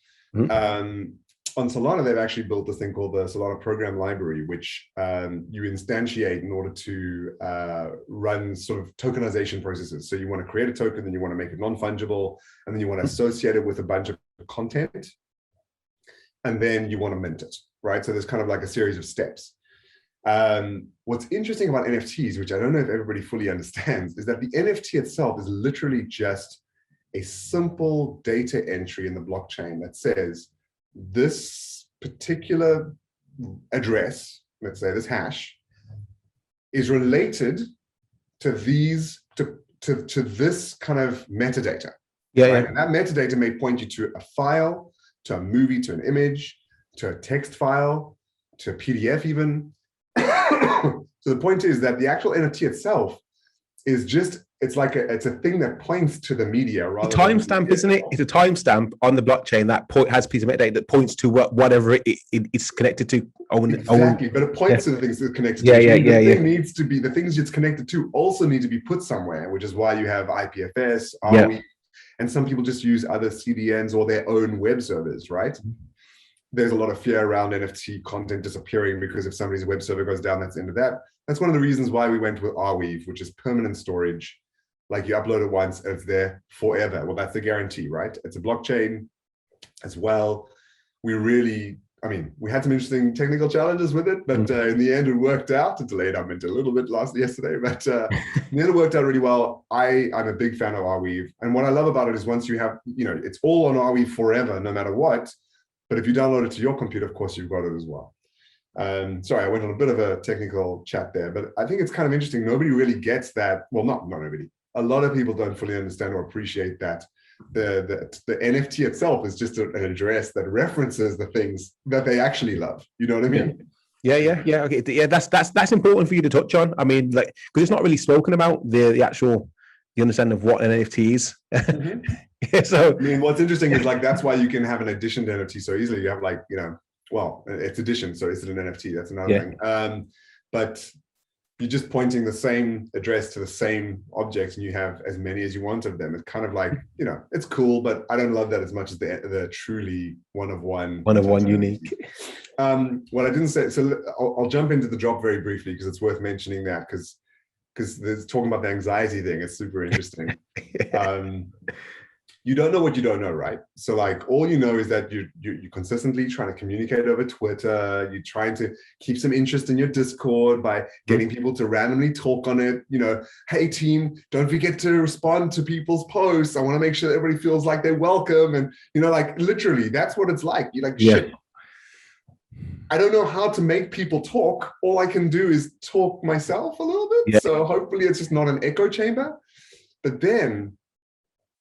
On Solana, they've actually built this thing called the Solana Program Library, which you instantiate in order to run sort of tokenization processes. So you want to create a token, then you want to make it non-fungible, and then you want to associate it with a bunch of content, and then you want to mint it, right? So there's kind of like a series of steps. What's interesting about NFTs, which I don't know if everybody fully understands, is that the NFT itself is literally just a simple data entry in the blockchain that says, this particular address, let's say this hash, is related to these to this kind of metadata. Right? And that metadata may point you to a file, to a movie, to an image, to a text file, to a PDF even. So the point is that the actual NFT itself is just, it's a thing that points to the media rather than timestamp, isn't it? It's a timestamp on the blockchain that has a piece of metadata that points to whatever it's connected to. Exactly, but it points to the things it's connected to. The things it's connected to also need to be put somewhere, which is why you have IPFS, Arweave, and some people just use other CDNs or their own web servers, right? There's a lot of fear around NFT content disappearing because if somebody's web server goes down, that's the end of that. That's one of the reasons why we went with Arweave, which is permanent storage. Like you upload it once and it's there forever. Well, that's the guarantee, right? It's a blockchain as well. We had some interesting technical challenges with it, but in the end it worked out. It delayed our mint a little bit yesterday, but in the end it worked out really well. I'm a big fan of Arweave. And what I love about it is once you have, it's all on Arweave forever, no matter what. But if you download it to your computer, of course, you've got it as well. Sorry, I went on a bit of a technical chat there, but I think it's kind of interesting. Nobody really gets that. Well, not nobody. A lot of people don't fully understand or appreciate that the NFT itself is just an address that references the things that they actually love. You know what I mean? Yeah. Okay. Yeah, that's important for you to touch on. I mean, like, because it's not really spoken about the understanding of what an NFT is. So I mean, what's interesting is like that's why you can have an addition to NFT so easily. You have like, well, it's addition, so it's an NFT. That's another thing. But you're just pointing the same address to the same object, and you have as many as you want of them. It's kind of like, it's cool, but I don't love that as much as the truly one of one unique. What I didn't say, so I'll jump into the drop very briefly because it's worth mentioning that because there's talking about the anxiety thing. It's super interesting. You don't know what you don't know, right? So like all you know is that you're consistently trying to communicate over Twitter. You're trying to keep some interest in your Discord by getting people to randomly talk on it. Hey team, don't forget to respond to people's posts. I want to make sure that everybody feels like they're welcome. And like literally that's what it's like. You're like, shit, I don't know how to make people talk. All I can do is talk myself a little bit. So hopefully it's just not an echo chamber. But then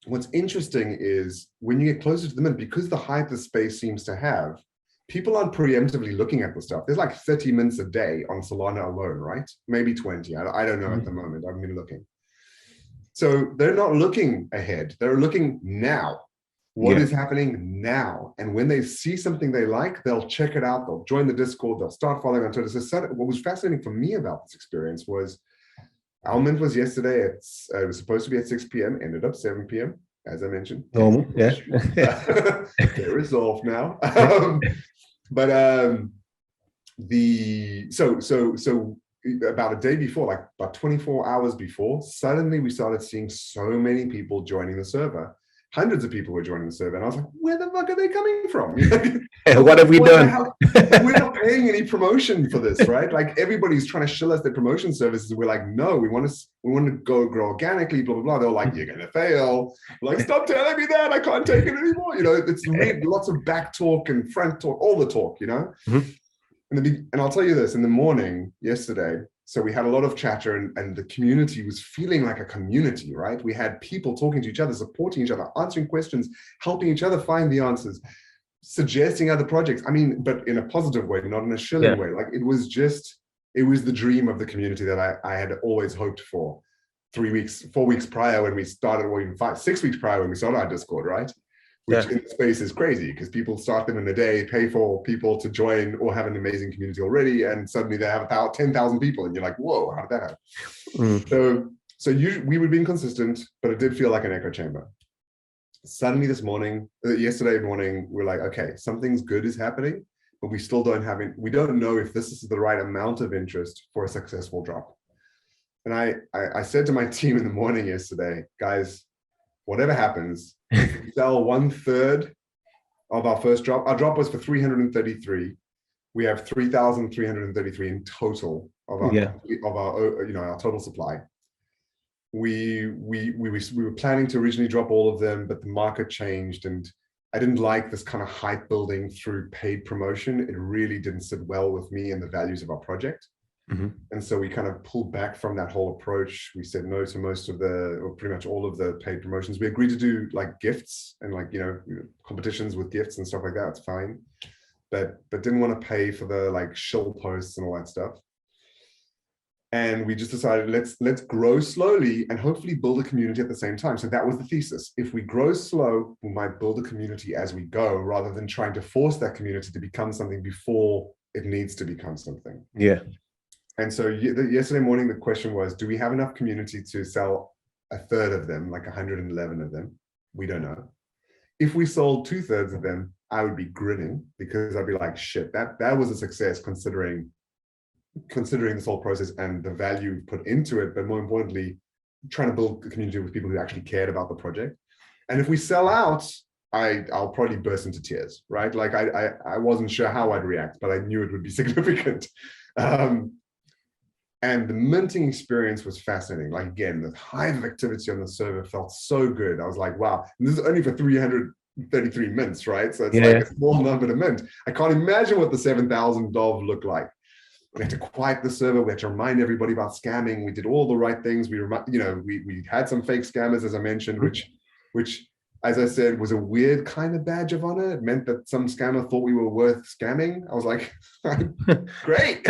what's interesting is when you get closer to the mint, because the hype the space seems to have, people aren't preemptively looking at the stuff. There's like 30 minutes a day on Solana alone, right? Maybe 20. I don't know at the moment. I've been looking. So they're not looking ahead. They're looking now. What is happening now? And when they see something they like, they'll check it out. They'll join the Discord. They'll start following on Twitter. So what was fascinating for me about this experience was our mint was yesterday. It was supposed to be at 6 p.m. Ended up 7 p.m. As I mentioned. Normal, yeah. They're resolved now. But so about a day before, like about 24 hours before, suddenly we started seeing so many people joining the server. Hundreds of people were joining the server, and I was like, "Where the fuck are they coming from? What have we done? We're not paying any promotion for this, right? Like everybody's trying to shill us their promotion services. We're like, no, we want to go grow organically, blah blah blah. They're like, you're gonna fail. Like, stop telling me that. I can't take it anymore. It's lots of back talk and front talk, all the talk. And I'll tell you this: in the morning yesterday. So we had a lot of chatter and the community was feeling like a community, right? We had people talking to each other, supporting each other, answering questions, helping each other find the answers, suggesting other projects. I mean, but in a positive way, not in a shilling way. Like it was the dream of the community that I had always hoped for. 4 weeks prior when we started, or even 6 weeks prior when we started our Discord, right? Which in space is crazy because people start them in a day, pay for people to join or have an amazing community already, and suddenly they have about 10,000 people, and you're like, whoa, how did that happen? We were being consistent, but it did feel like an echo chamber. Suddenly yesterday morning, we're like, okay, something's good is happening, but we still we don't know if this is the right amount of interest for a successful drop. And I said to my team in the morning yesterday, guys, whatever happens, if we sell 1/3 of our first drop. Our drop was for 333. We have 3,333 in total of our total supply. We were planning to originally drop all of them, but the market changed, and I didn't like this kind of hype building through paid promotion. It really didn't sit well with me and the values of our project. And so we kind of pulled back from that whole approach. We said no to pretty much all of the paid promotions. We agreed to do like gifts and like, competitions with gifts and stuff like that. It's fine. But didn't want to pay for the like shill posts and all that stuff. And we just decided, let's grow slowly and hopefully build a community at the same time. So that was the thesis. If we grow slow, we might build a community as we go, rather than trying to force that community to become something before it needs to become something. Yeah. And so yesterday morning, the question was, do we have enough community to sell 1/3 of them, like 111 of them? We don't know. If we sold 2/3 of them, I would be grinning, because I'd be like, shit, that was a success considering this whole process and the value put into it, but more importantly, trying to build a community with people who actually cared about the project. And if we sell out, I'll probably burst into tears, right? Like I wasn't sure how I'd react, but I knew it would be significant. And the minting experience was fascinating. Like, again, the hive of activity on the server felt so good. I was like, wow, and this is only for 333 mints, right? So it's like a small number to mint. I can't imagine what the 7,000 dov look like. We had to quiet the server. We had to remind everybody about scamming. We did all the right things. We had some fake scammers, as I mentioned, which, as I said, was a weird kind of badge of honor. It meant that some scammer thought we were worth scamming. I was like, great,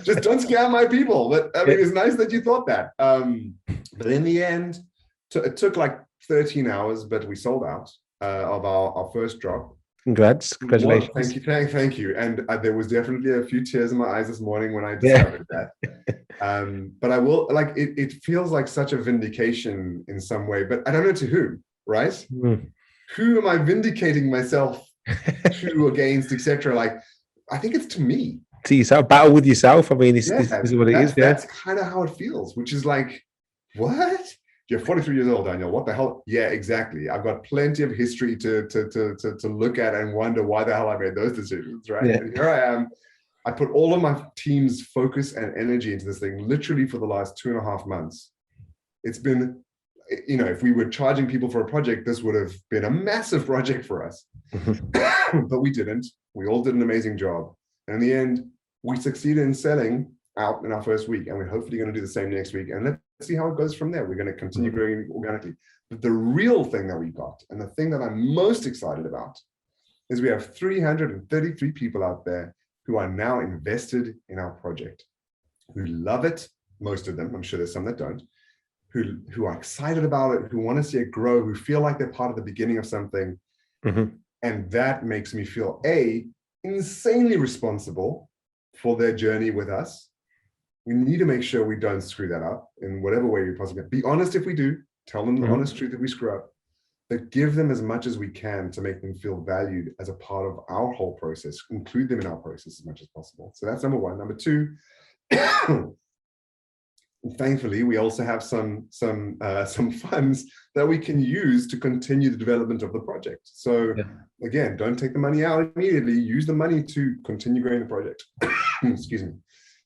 just don't scam my people. But I mean, it's nice that you thought that. But in the end, it took like 13 hours, but we sold out of our first drop. Congratulations. Thank you. And there was definitely a few tears in my eyes this morning when I discovered that. But I will, like, it feels like such a vindication in some way, but I don't know to whom, right? Who am I vindicating myself to, against, etc.? Like, I think it's to me. To yourself, battle with yourself. I mean, this is what it is. That's kind of how it feels, which is like, what? You're 43 years old, Daniel. What the hell? Yeah, exactly. I've got plenty of history to look at and wonder why the hell I made those decisions, right? Yeah. And here I am. I put all of my team's focus and energy into this thing literally for the last 2.5 months. It's been, if we were charging people for a project, this would have been a massive project for us. But we didn't. We all did an amazing job. And in the end, we succeeded in selling out in our first week, and we're hopefully going to do the same next week. And let's see how it goes from there. We're going to continue growing organically. But the real thing that we got, and the thing that I'm most excited about, is we have 333 people out there who are now invested in our project, who love it. Most of them, I'm sure there's some that don't, who are excited about it, who want to see it grow, who feel like they're part of the beginning of something. And that makes me feel, insanely responsible for their journey with us. We need to make sure we don't screw that up in whatever way we possibly can. Be honest if we do, tell them the honest truth if we screw up, but give them as much as we can to make them feel valued as a part of our whole process, include them in our process as much as possible. So that's number one. Number two, thankfully, we also have some funds that we can use to continue the development of the project. So again, don't take the money out immediately, use the money to continue growing the project. Excuse me.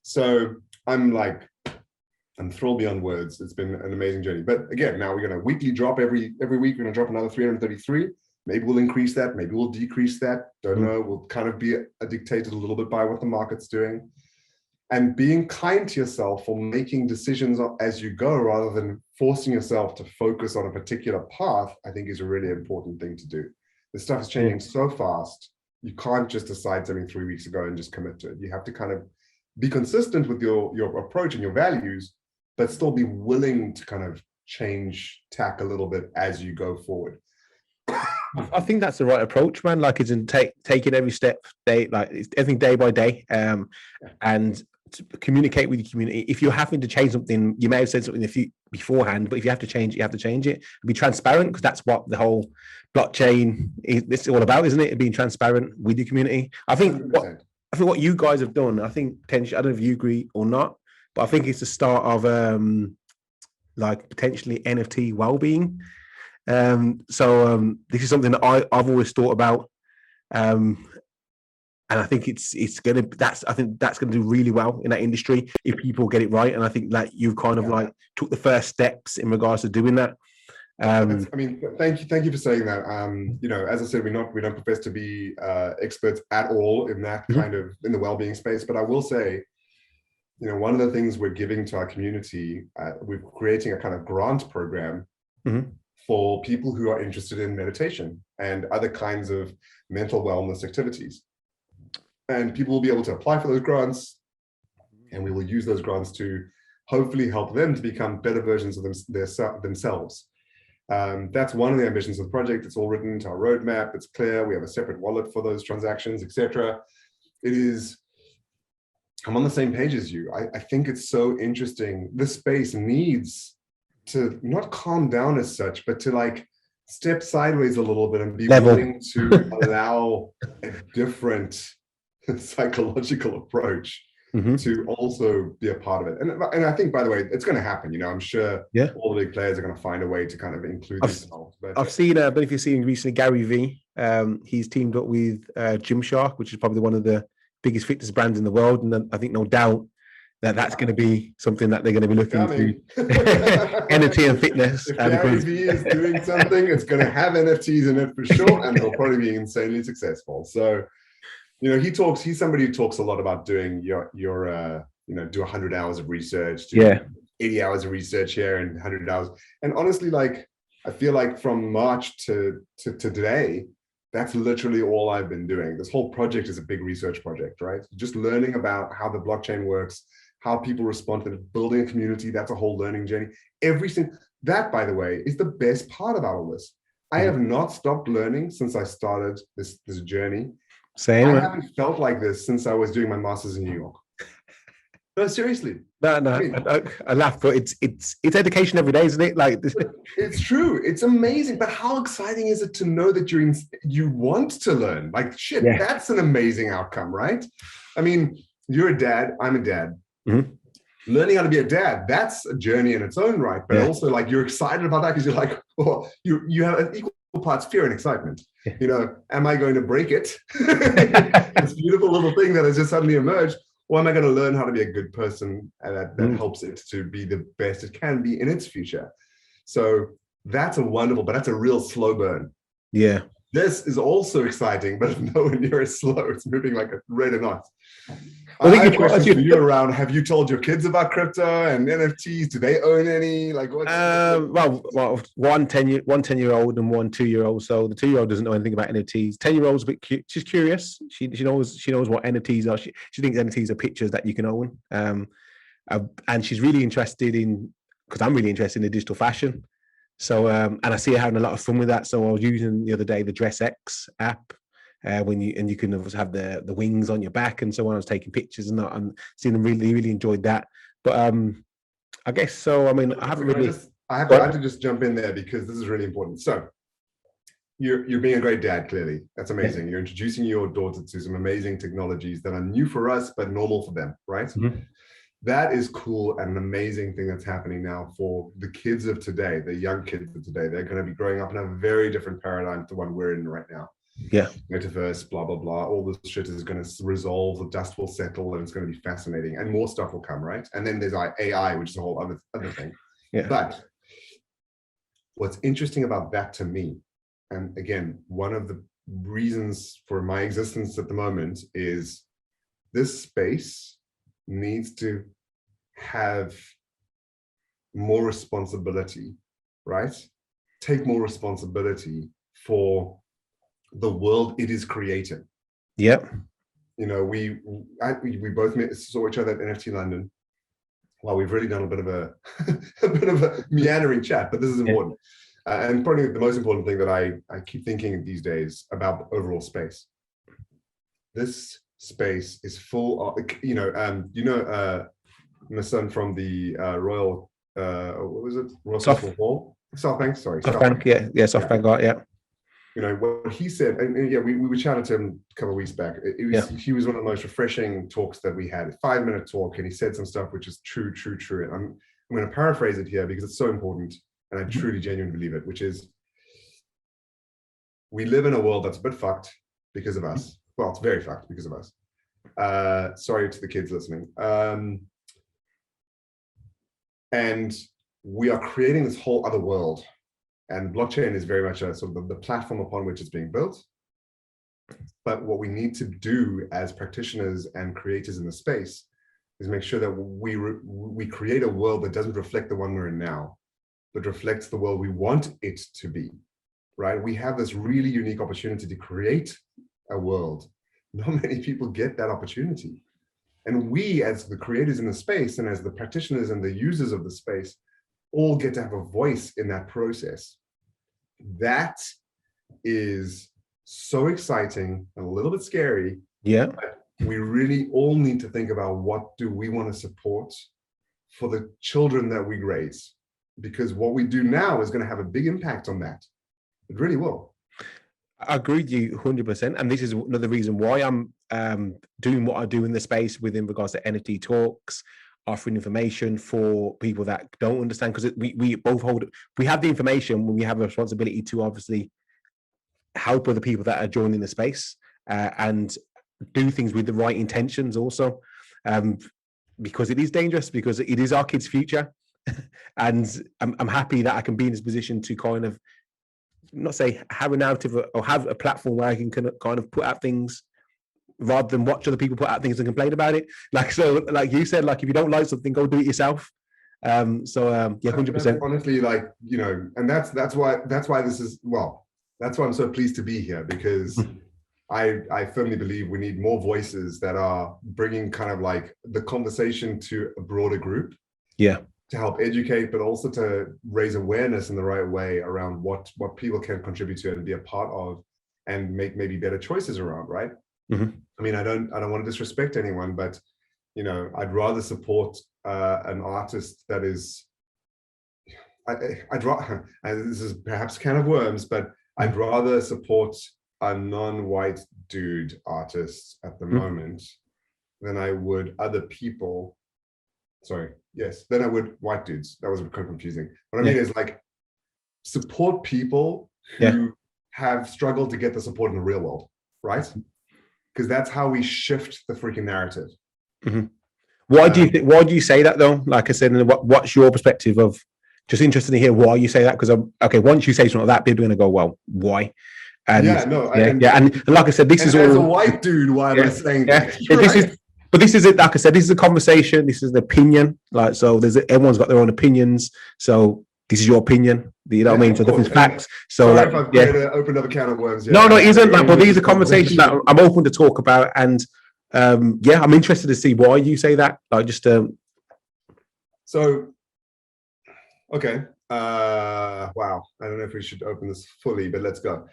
So I'm thrilled beyond words. It's been an amazing journey. But again, now we're going to weekly drop every week. We're going to drop another 333. Maybe we'll increase that. Maybe we'll decrease that. Don't know. We'll kind of be dictated a little bit by what the market's doing. And being kind to yourself for making decisions as you go, rather than forcing yourself to focus on a particular path, I think is a really important thing to do. This stuff is changing so fast. You can't just decide something 3 weeks ago and just commit to it. You have to kind of be consistent with your approach and your values, but still be willing to kind of change tack a little bit as you go forward. I think that's the right approach, man. Like, it's in taking every step everything day by day, and to communicate with your community. If you're having to change something, you may have said something beforehand, but if you have to change it, you have to change it. And be transparent, because that's what the whole blockchain is all about, isn't it? Being transparent with your community. I think what you guys have done, I think potentially, I don't know if you agree or not, but I think it's the start of like potentially NFT wellbeing. This is something that I've always thought about, and I think I think that's gonna do really well in that industry if people get it right. And I think that you've kind of like took the first steps in regards to doing that. I mean, thank you for saying that. You know, as I said, we don't profess to be experts at all in that kind of in the well-being space, but I will say, you know, one of the things we're giving to our community, we're creating a kind of grant program for people who are interested in meditation and other kinds of mental wellness activities. And people will be able to apply for those grants, and we will use those grants to hopefully help them to become better versions of themselves. That's one of the ambitions of the project. It's all written into our roadmap. It's clear. We have a separate wallet for those transactions, etc. I'm on the same page as you. I think it's so interesting. This space needs to not calm down as such, but to like step sideways a little bit and be willing to allow a different psychological approach to also be a part of it. And I think, by the way, it's going to happen. You know, I'm sure all the big players are going to find a way to kind of include themselves. But I've seen, I don't know if you've seen recently, Gary V. He's teamed up with Gymshark, which is probably one of the biggest fitness brands in the world. And I think no doubt that's going to be something that they're going to be looking to NFT and fitness. If Gary V is doing something, it's going to have NFTs in it for sure, and it'll probably be insanely successful. So, you know, he's somebody who talks a lot about doing do 100 hours of research, 80 hours of research here and 100 hours. And honestly, like, I feel like from March to today, that's literally all I've been doing. This whole project is a big research project, right? Just learning about how the blockchain works, how people respond to it, building a community. That's a whole learning journey. Everything that, by the way, is the best part about all this. I have not stopped learning since I started this journey. Same. I haven't felt like this since I was doing my master's in New York. No, seriously. No, I laugh, but it's education every day, isn't it? Like, it's true. It's amazing. But how exciting is it to know that you want to learn? Like, shit, that's an amazing outcome, right? I mean, you're a dad. I'm a dad. Learning how to be a dad, that's a journey in its own right. But also, like, you're excited about that because you're like, oh, you have an equal parts fear and excitement. You know, am I going to break it? This beautiful little thing that has just suddenly emerged. Or am I going to learn how to be a good person, and that helps it to be the best it can be in its future? So that's that's a real slow burn. Yeah. This is also exciting, but nowhere near as slow. It's moving like a red knot. I have a question for you around. Have you told your kids about crypto and NFTs? Do they own any? Like, what? Well, one 10-year-old and one 2-year-old. So the 2-year-old doesn't know anything about NFTs. 10-year-old's a bit she's curious. She knows what NFTs are. She thinks NFTs are pictures that you can own. And she's really interested because I'm really interested in digital fashion. So and I see her having a lot of fun with that. So I was using the other day the DressX app. When you can have the wings on your back and so on. I was taking pictures and that, and seeing them really enjoyed that. But I guess so. I mean, I haven't really. I have to just jump in there because this is really important. So you're being a great dad. Clearly, that's amazing. You're introducing your daughter to some amazing technologies that are new for us but normal for them, right? That is cool and an amazing thing that's happening now for the kids of today, the young kids of today. They're going to be growing up in a very different paradigm to the one we're in right now. Metaverse, blah blah blah, all this shit is going to resolve, the dust will settle, and it's going to be fascinating, and more stuff will come, right? And then there's AI, which is a whole other thing. But what's interesting about that to me, and again, one of the reasons for my existence at the moment, is this space needs to have more responsibility, right? Take more responsibility for the world it is creating. Yep. You know, we both saw each other at NFT London. well, we've really done a bit of a a bit of a meandering chat, but this is important. And probably the most important thing that I keep thinking these days about the overall space. This space is full of, my son from the Royal, what was it? Royal Festival Hall? SoftBank, sorry. SoftBank, SoftBank, yeah. You know, what he said, and yeah, we chatted to him a couple of weeks back. He was one of the most refreshing talks that we had, a 5-minute talk, and he said some stuff which is true. And I'm going to paraphrase it here because it's so important, and I truly, genuinely believe it, which is, we live in a world that's a bit fucked because of us. Well, it's very fucked because of us. Sorry to the kids listening. And we are creating this whole other world. And blockchain is very much a sort of the platform upon which it's being built. But what we need to do as practitioners and creators in the space is make sure that we create a world that doesn't reflect the one we're in now, but reflects the world we want it to be, right? We have this really unique opportunity to create a world. Not many people get that opportunity. And we, as the creators in the space and as the practitioners and the users of the space, all get to have a voice in that process. That is so exciting and a little bit scary. Yeah. We really all need to think about what do we want to support for the children that we raise, because what we do now is going to have a big impact on that. It really will. I agree with you 100%. And this is another reason why I'm doing what I do in the space within regards to NFT Talks, offering information for people that don't understand, because we both have the information when we have a responsibility to obviously help other people that are joining the space and do things with the right intentions also, because it is dangerous, because it is our kids' future. And I'm happy that I can be in this position to kind of not say have a narrative or have a platform where I can kind of put out things rather than watch other people put out things and complain about it. Like you said, like if you don't like something, go do it yourself. Yeah, 100%. Honestly, like, you know, and that's why this is, well, that's why I'm so pleased to be here, because I firmly believe we need more voices that are bringing kind of like the conversation to a broader group. Yeah. To help educate, but also to raise awareness in the right way around what people can contribute to and be a part of, and make maybe better choices around, right? Mm-hmm. I mean, I don't want to disrespect anyone, but you know, I'd rather support an artist that is, I'd rather, and this is perhaps can of worms, but I'd rather support a non-white dude artist at the moment than I would other people. Sorry, yes, then I would white dudes. That was kind of confusing. What I mean is, like, support people who have struggled to get the support in the real world, right? Because that's how we shift the freaking narrative. Mm-hmm. Why do you think? Why do you say that though? Like I said, what's your perspective of? Just interested to hear why you say that, because okay, once you say something like that, people are going to go, well, why? And and like I said, this is all as a white dude. Why am I saying that? But this is it. Like I said, this is a conversation. This is an opinion. Like, so everyone's got their own opinions. So this is your opinion. You know what I mean? So different facts. So sorry if I've opened up a can of worms. No, it isn't. Like, but these are conversations that I'm open to talk about, and I'm interested to see why you say that. Like, just So, okay. Wow. I don't know if we should open this fully, but let's go.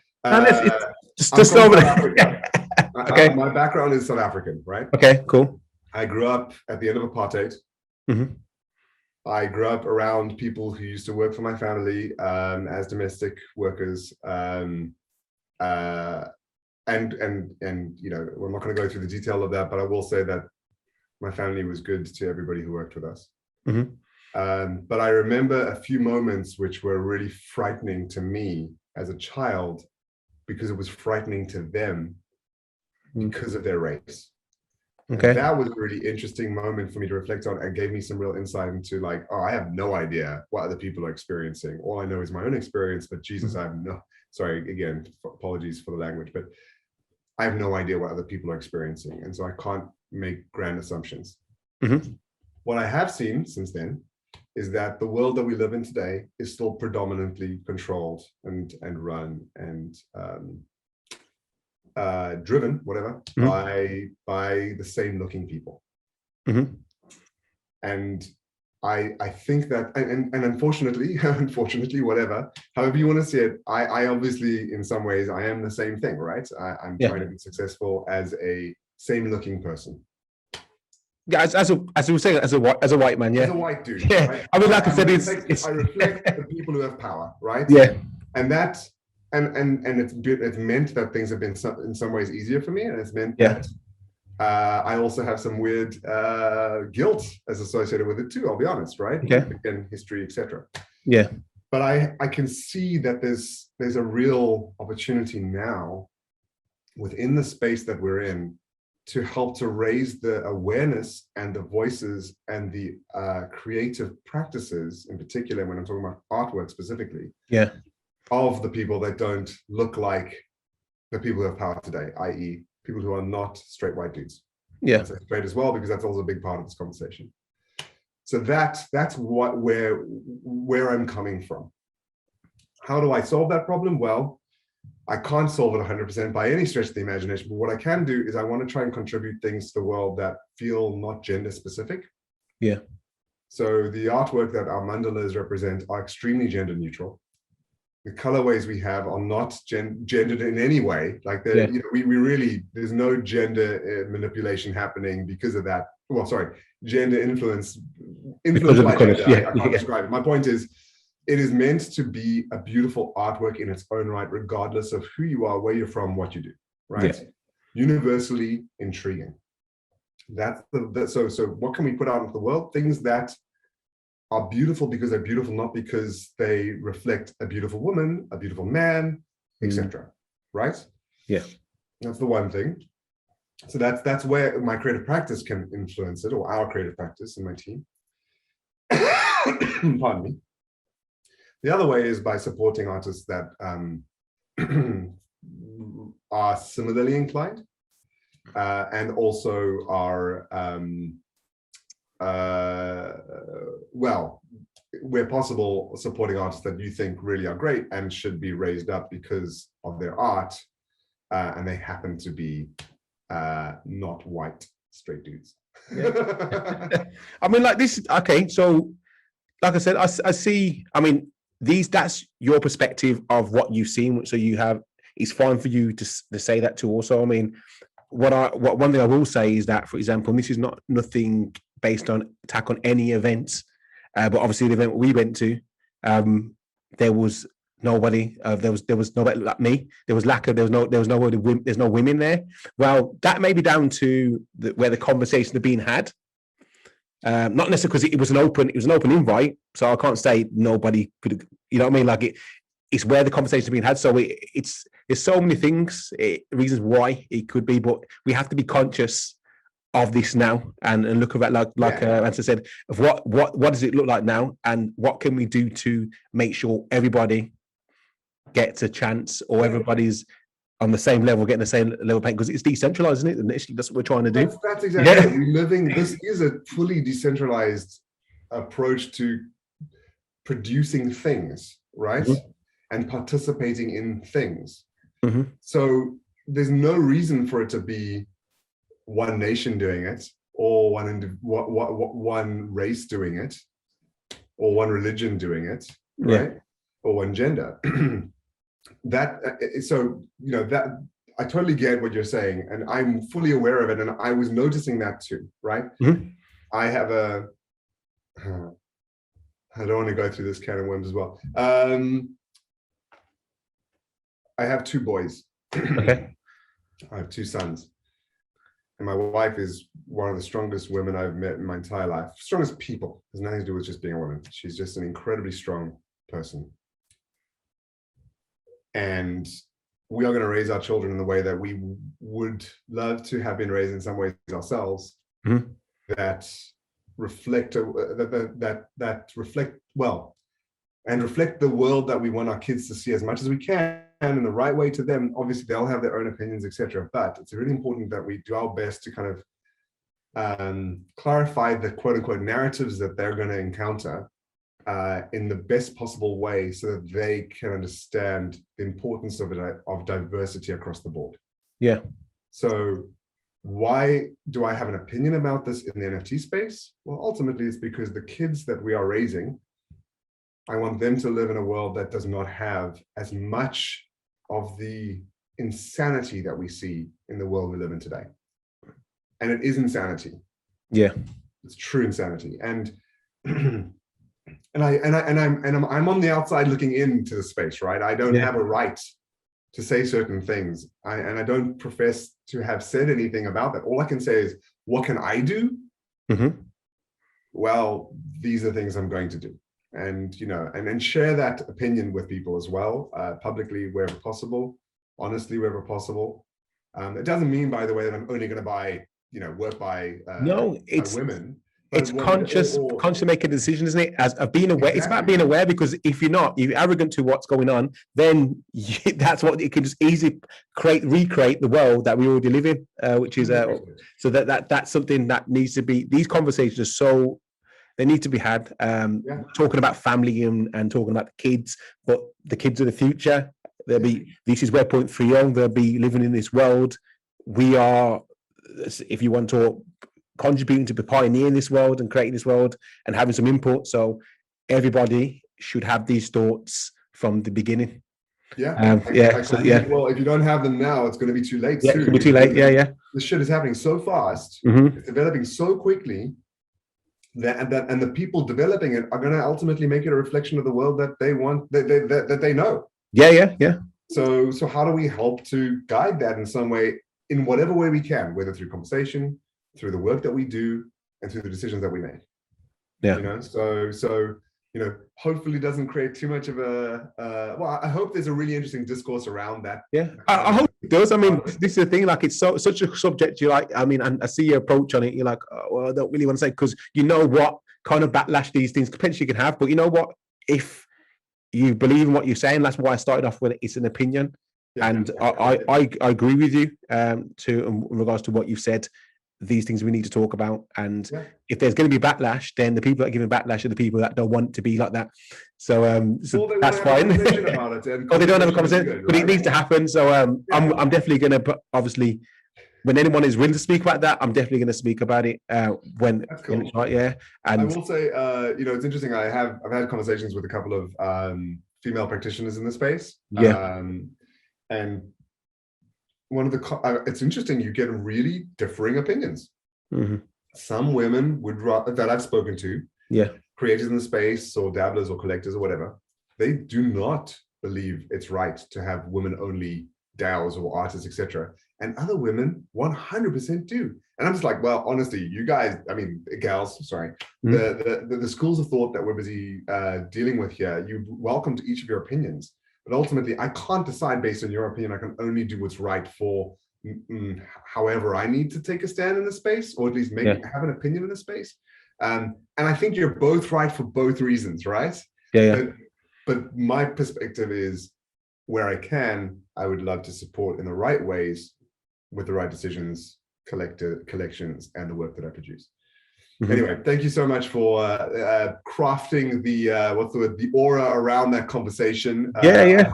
Okay. My background is South African, right? Okay, cool. I grew up at the end of apartheid. Mm-hmm. I grew up around people who used to work for my family as domestic workers. And you know, we're not going to go through the detail of that, but I will say that my family was good to everybody who worked with us. Mm-hmm. But I remember a few moments which were really frightening to me as a child, because it was frightening to them because of their race. Okay. And that was a really interesting moment for me to reflect on, and gave me some real insight into, like, oh, I have no idea what other people are experiencing. All I know is my own experience, but Jesus, I have no, sorry, again, apologies for the language, but I have no idea what other people are experiencing. And so I can't make grand assumptions. Mm-hmm. What I have seen since then is that the world that we live in today is still predominantly controlled and run and driven, whatever, by the same looking people. Mm-hmm. And I think that, and unfortunately, unfortunately, whatever, however you want to see it, I obviously, in some ways, I am the same thing, right? I'm trying to be successful as a same-looking person. Yeah, as we were saying, as a white man, yeah, as a white dude, yeah. right? I mean, like I said, it's I reflect the people who have power, right? Yeah, and that, and it's meant that things have been in some ways easier for me, and it's meant that I also have some weird guilt as associated with it too. I'll be honest, right? Okay. Again, history, etc. Yeah. But I can see that there's a real opportunity now within the space that we're in to help to raise the awareness and the voices and the creative practices, in particular, when I'm talking about artwork specifically, of the people that don't look like the people who have power today, i.e. people who are not straight white dudes. Yeah. That's straight as well, because that's also a big part of this conversation. So that's where I'm coming from. How do I solve that problem? Well, I can't solve it 100% by any stretch of the imagination, but what I can do is I want to try and contribute things to the world that feel not gender specific. Yeah. So the artwork that our mandalas represent are extremely gender neutral. The colorways we have are not gendered in any way. Like we really, there's no gender manipulation happening because of that. Well, sorry, gender influence by gender. I can't describe it. My point is, it is meant to be a beautiful artwork in its own right, regardless of who you are, where you're from, what you do, right? Yeah. Universally intriguing. So what can we put out into the world? Things that are beautiful because they're beautiful, not because they reflect a beautiful woman, a beautiful man, etc. Right? Yeah. That's the one thing. So that's where my creative practice can influence it, or our creative practice in my team. Pardon me. The other way is by supporting artists that are similarly inclined and also are, well, where possible, supporting artists that you think really are great and should be raised up because of their art, and they happen to be not white straight dudes. Yeah. I mean, like this, okay, so like I said, I see, I mean, that's your perspective of what you've seen. So you have, it's fine for you to say that too. Also, I mean, one thing I will say is that, for example, and this is nothing based on attack on any events, but obviously the event we went to, there was nobody. There was nobody like me. There's no women there. Well, that may be down to where the conversations are being had. Not necessarily because it was an open invite, so I can't say nobody could, you know what I mean? Like it's where the conversation is being had. So there's so many things, reasons why it could be, but we have to be conscious of this now and look at like Ansa said, of what does it look like now, and what can we do to make sure everybody gets a chance, or everybody's on the same level, getting the same level playing, because it's decentralized, isn't it? Initially, that's what we're trying to do. That's exactly it. We're living, this is a fully decentralized approach to producing things, right? Mm-hmm. And participating in things. Mm-hmm. So there's no reason for it to be one nation doing it, or one race doing it, or one religion doing it, right? Yeah. Or one gender. So, you know, that I totally get what you're saying, and I'm fully aware of it, and I was noticing that too, right? Mm-hmm. I have I don't want to go through this can of worms as well. I have two boys. Okay. I have two sons, and my wife is one of the strongest women I've met in my entire life. Strongest people. It has nothing to do with just being a woman. She's just an incredibly strong person. And we are going to raise our children in the way that we would love to have been raised in some ways ourselves, mm-hmm. that reflect well, and reflect the world that we want our kids to see as much as we can in the right way to them. Obviously, they'll have their own opinions, etc. But it's really important that we do our best to kind of clarify the quote unquote narratives that they're going to encounter in the best possible way, so that they can understand the importance of diversity across the board. Yeah. So Why do I have an opinion about this in the NFT space? Well, ultimately, it's because the kids that we are raising, I want them to live in a world that does not have as much of the insanity that we see in the world we live in today. And it is insanity. Yeah, it's true insanity. And I'm on the outside looking into the space, right? I don't have a right to say certain things. I don't profess to have said anything about that. All I can say is, what can I do? Mm-hmm. Well, these are things I'm going to do. And, and then share that opinion with people as well, publicly, wherever possible, honestly, wherever possible. It doesn't mean, by the way, that I'm only going to buy, work by women. It's conscious making a decision, isn't it? As of being aware, It's about being aware, because if you're not, you're arrogant to what's going on, then that's what it can just easily recreate the world that we already live in, which is so that's something that needs to be. These conversations are so. They need to be had, talking about family and talking about the kids, but the kids of the future, this is where 0.3 young, they'll be living in this world. We are, if you want to, contributing to be pioneering this world and creating this world and having some input. So everybody should have these thoughts from the beginning. Well, if you don't have them now, it's going to be too late. It's going to be too late. The shit is happening so fast. Mm-hmm. It's developing so quickly. And the people developing it are going to ultimately make it a reflection of the world that they want, that they know. So how do we help to guide that in some way, in whatever way we can, whether through conversation, through the work that we do, and through the decisions that we make? So hopefully doesn't create too much of a. Well, I hope there's a really interesting discourse around that. I hope it does. I mean, this is the thing. Like, it's such a subject. You like. I mean, and I see your approach on it. You're like, oh, well, I don't really want to say, because you know what kind of backlash these things potentially can have. But you know what? If you believe in what you're saying, that's why I started off with it's an opinion, and I agree with you. In regards to what you've said. These things we need to talk about, and if there's going to be backlash, then the people that are giving backlash are the people that don't want it to be like that. So that's fine. Or they don't have a conversation, right? But it needs to happen. So I'm definitely going to, obviously, when anyone is willing to speak about that, I'm definitely going to speak about it when it's right. And I will say, it's interesting. I've had conversations with a couple of female practitioners in the space. And one of it's interesting, you get really differing opinions. Mm-hmm. Some women that I've spoken to, creators in the space or dabblers or collectors or whatever, they do not believe it's right to have women-only DAOs or artists, etc. And other women 100% do. And I'm just like, well, honestly, you guys, gals, sorry, the schools of thought that we're busy dealing with here, you're welcome to each of your opinions. But ultimately, I can't decide based on your opinion. I can only do what's right for however I need to take a stand in the space, or at least have an opinion in the space. And I think you're both right for both reasons, right? But my perspective is, where I can, I would love to support in the right ways with the right decisions, collections, and the work that I produce. Mm-hmm. Anyway, thank you so much for crafting the aura around that conversation. I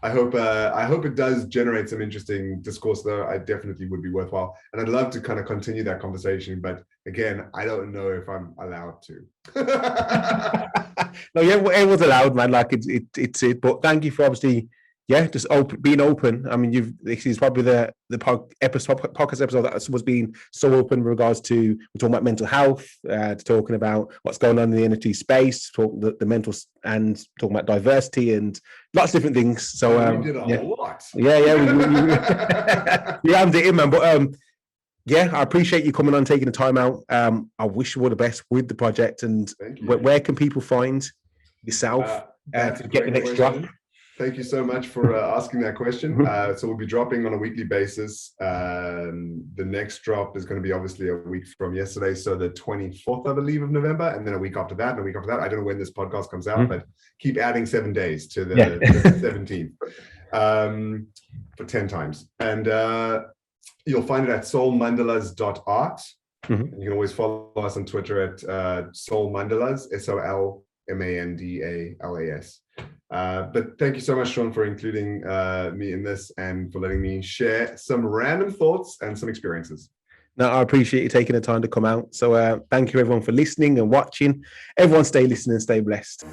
hope it does generate some interesting discourse, though. I definitely would be worthwhile, and I'd love to kind of continue that conversation. But again, I don't know if I'm allowed to. No, it was allowed, man. Like it's it. But thank you for obviously. Just being open. I mean, this is probably the podcast episode that was being so open in regards to, we're talking about mental health, to talking about what's going on in the NFT space, the mental, and talking about diversity and lots of different things. So we did a lot. We haven't it in, man. But I appreciate you coming on, taking the time out. I wish you all the best with the project. And where can people find yourself to get the next drop? Thank you so much for asking that question. So we'll be dropping on a weekly basis. The next drop is going to be obviously a week from yesterday, so the 24th, I believe, of November, and then a week after that, and a week after that. I don't know when this podcast comes out, but keep adding 7 days to the 17th for 10 times. And you'll find it at solmandalas.art. And you can always follow us on Twitter at Solmandalas, SOLMANDALAS. But thank you so much, Sean, for including me in this and for letting me share some random thoughts and some experiences. No, I appreciate you taking the time to come out. So thank you everyone for listening and watching. Everyone stay listening and stay blessed.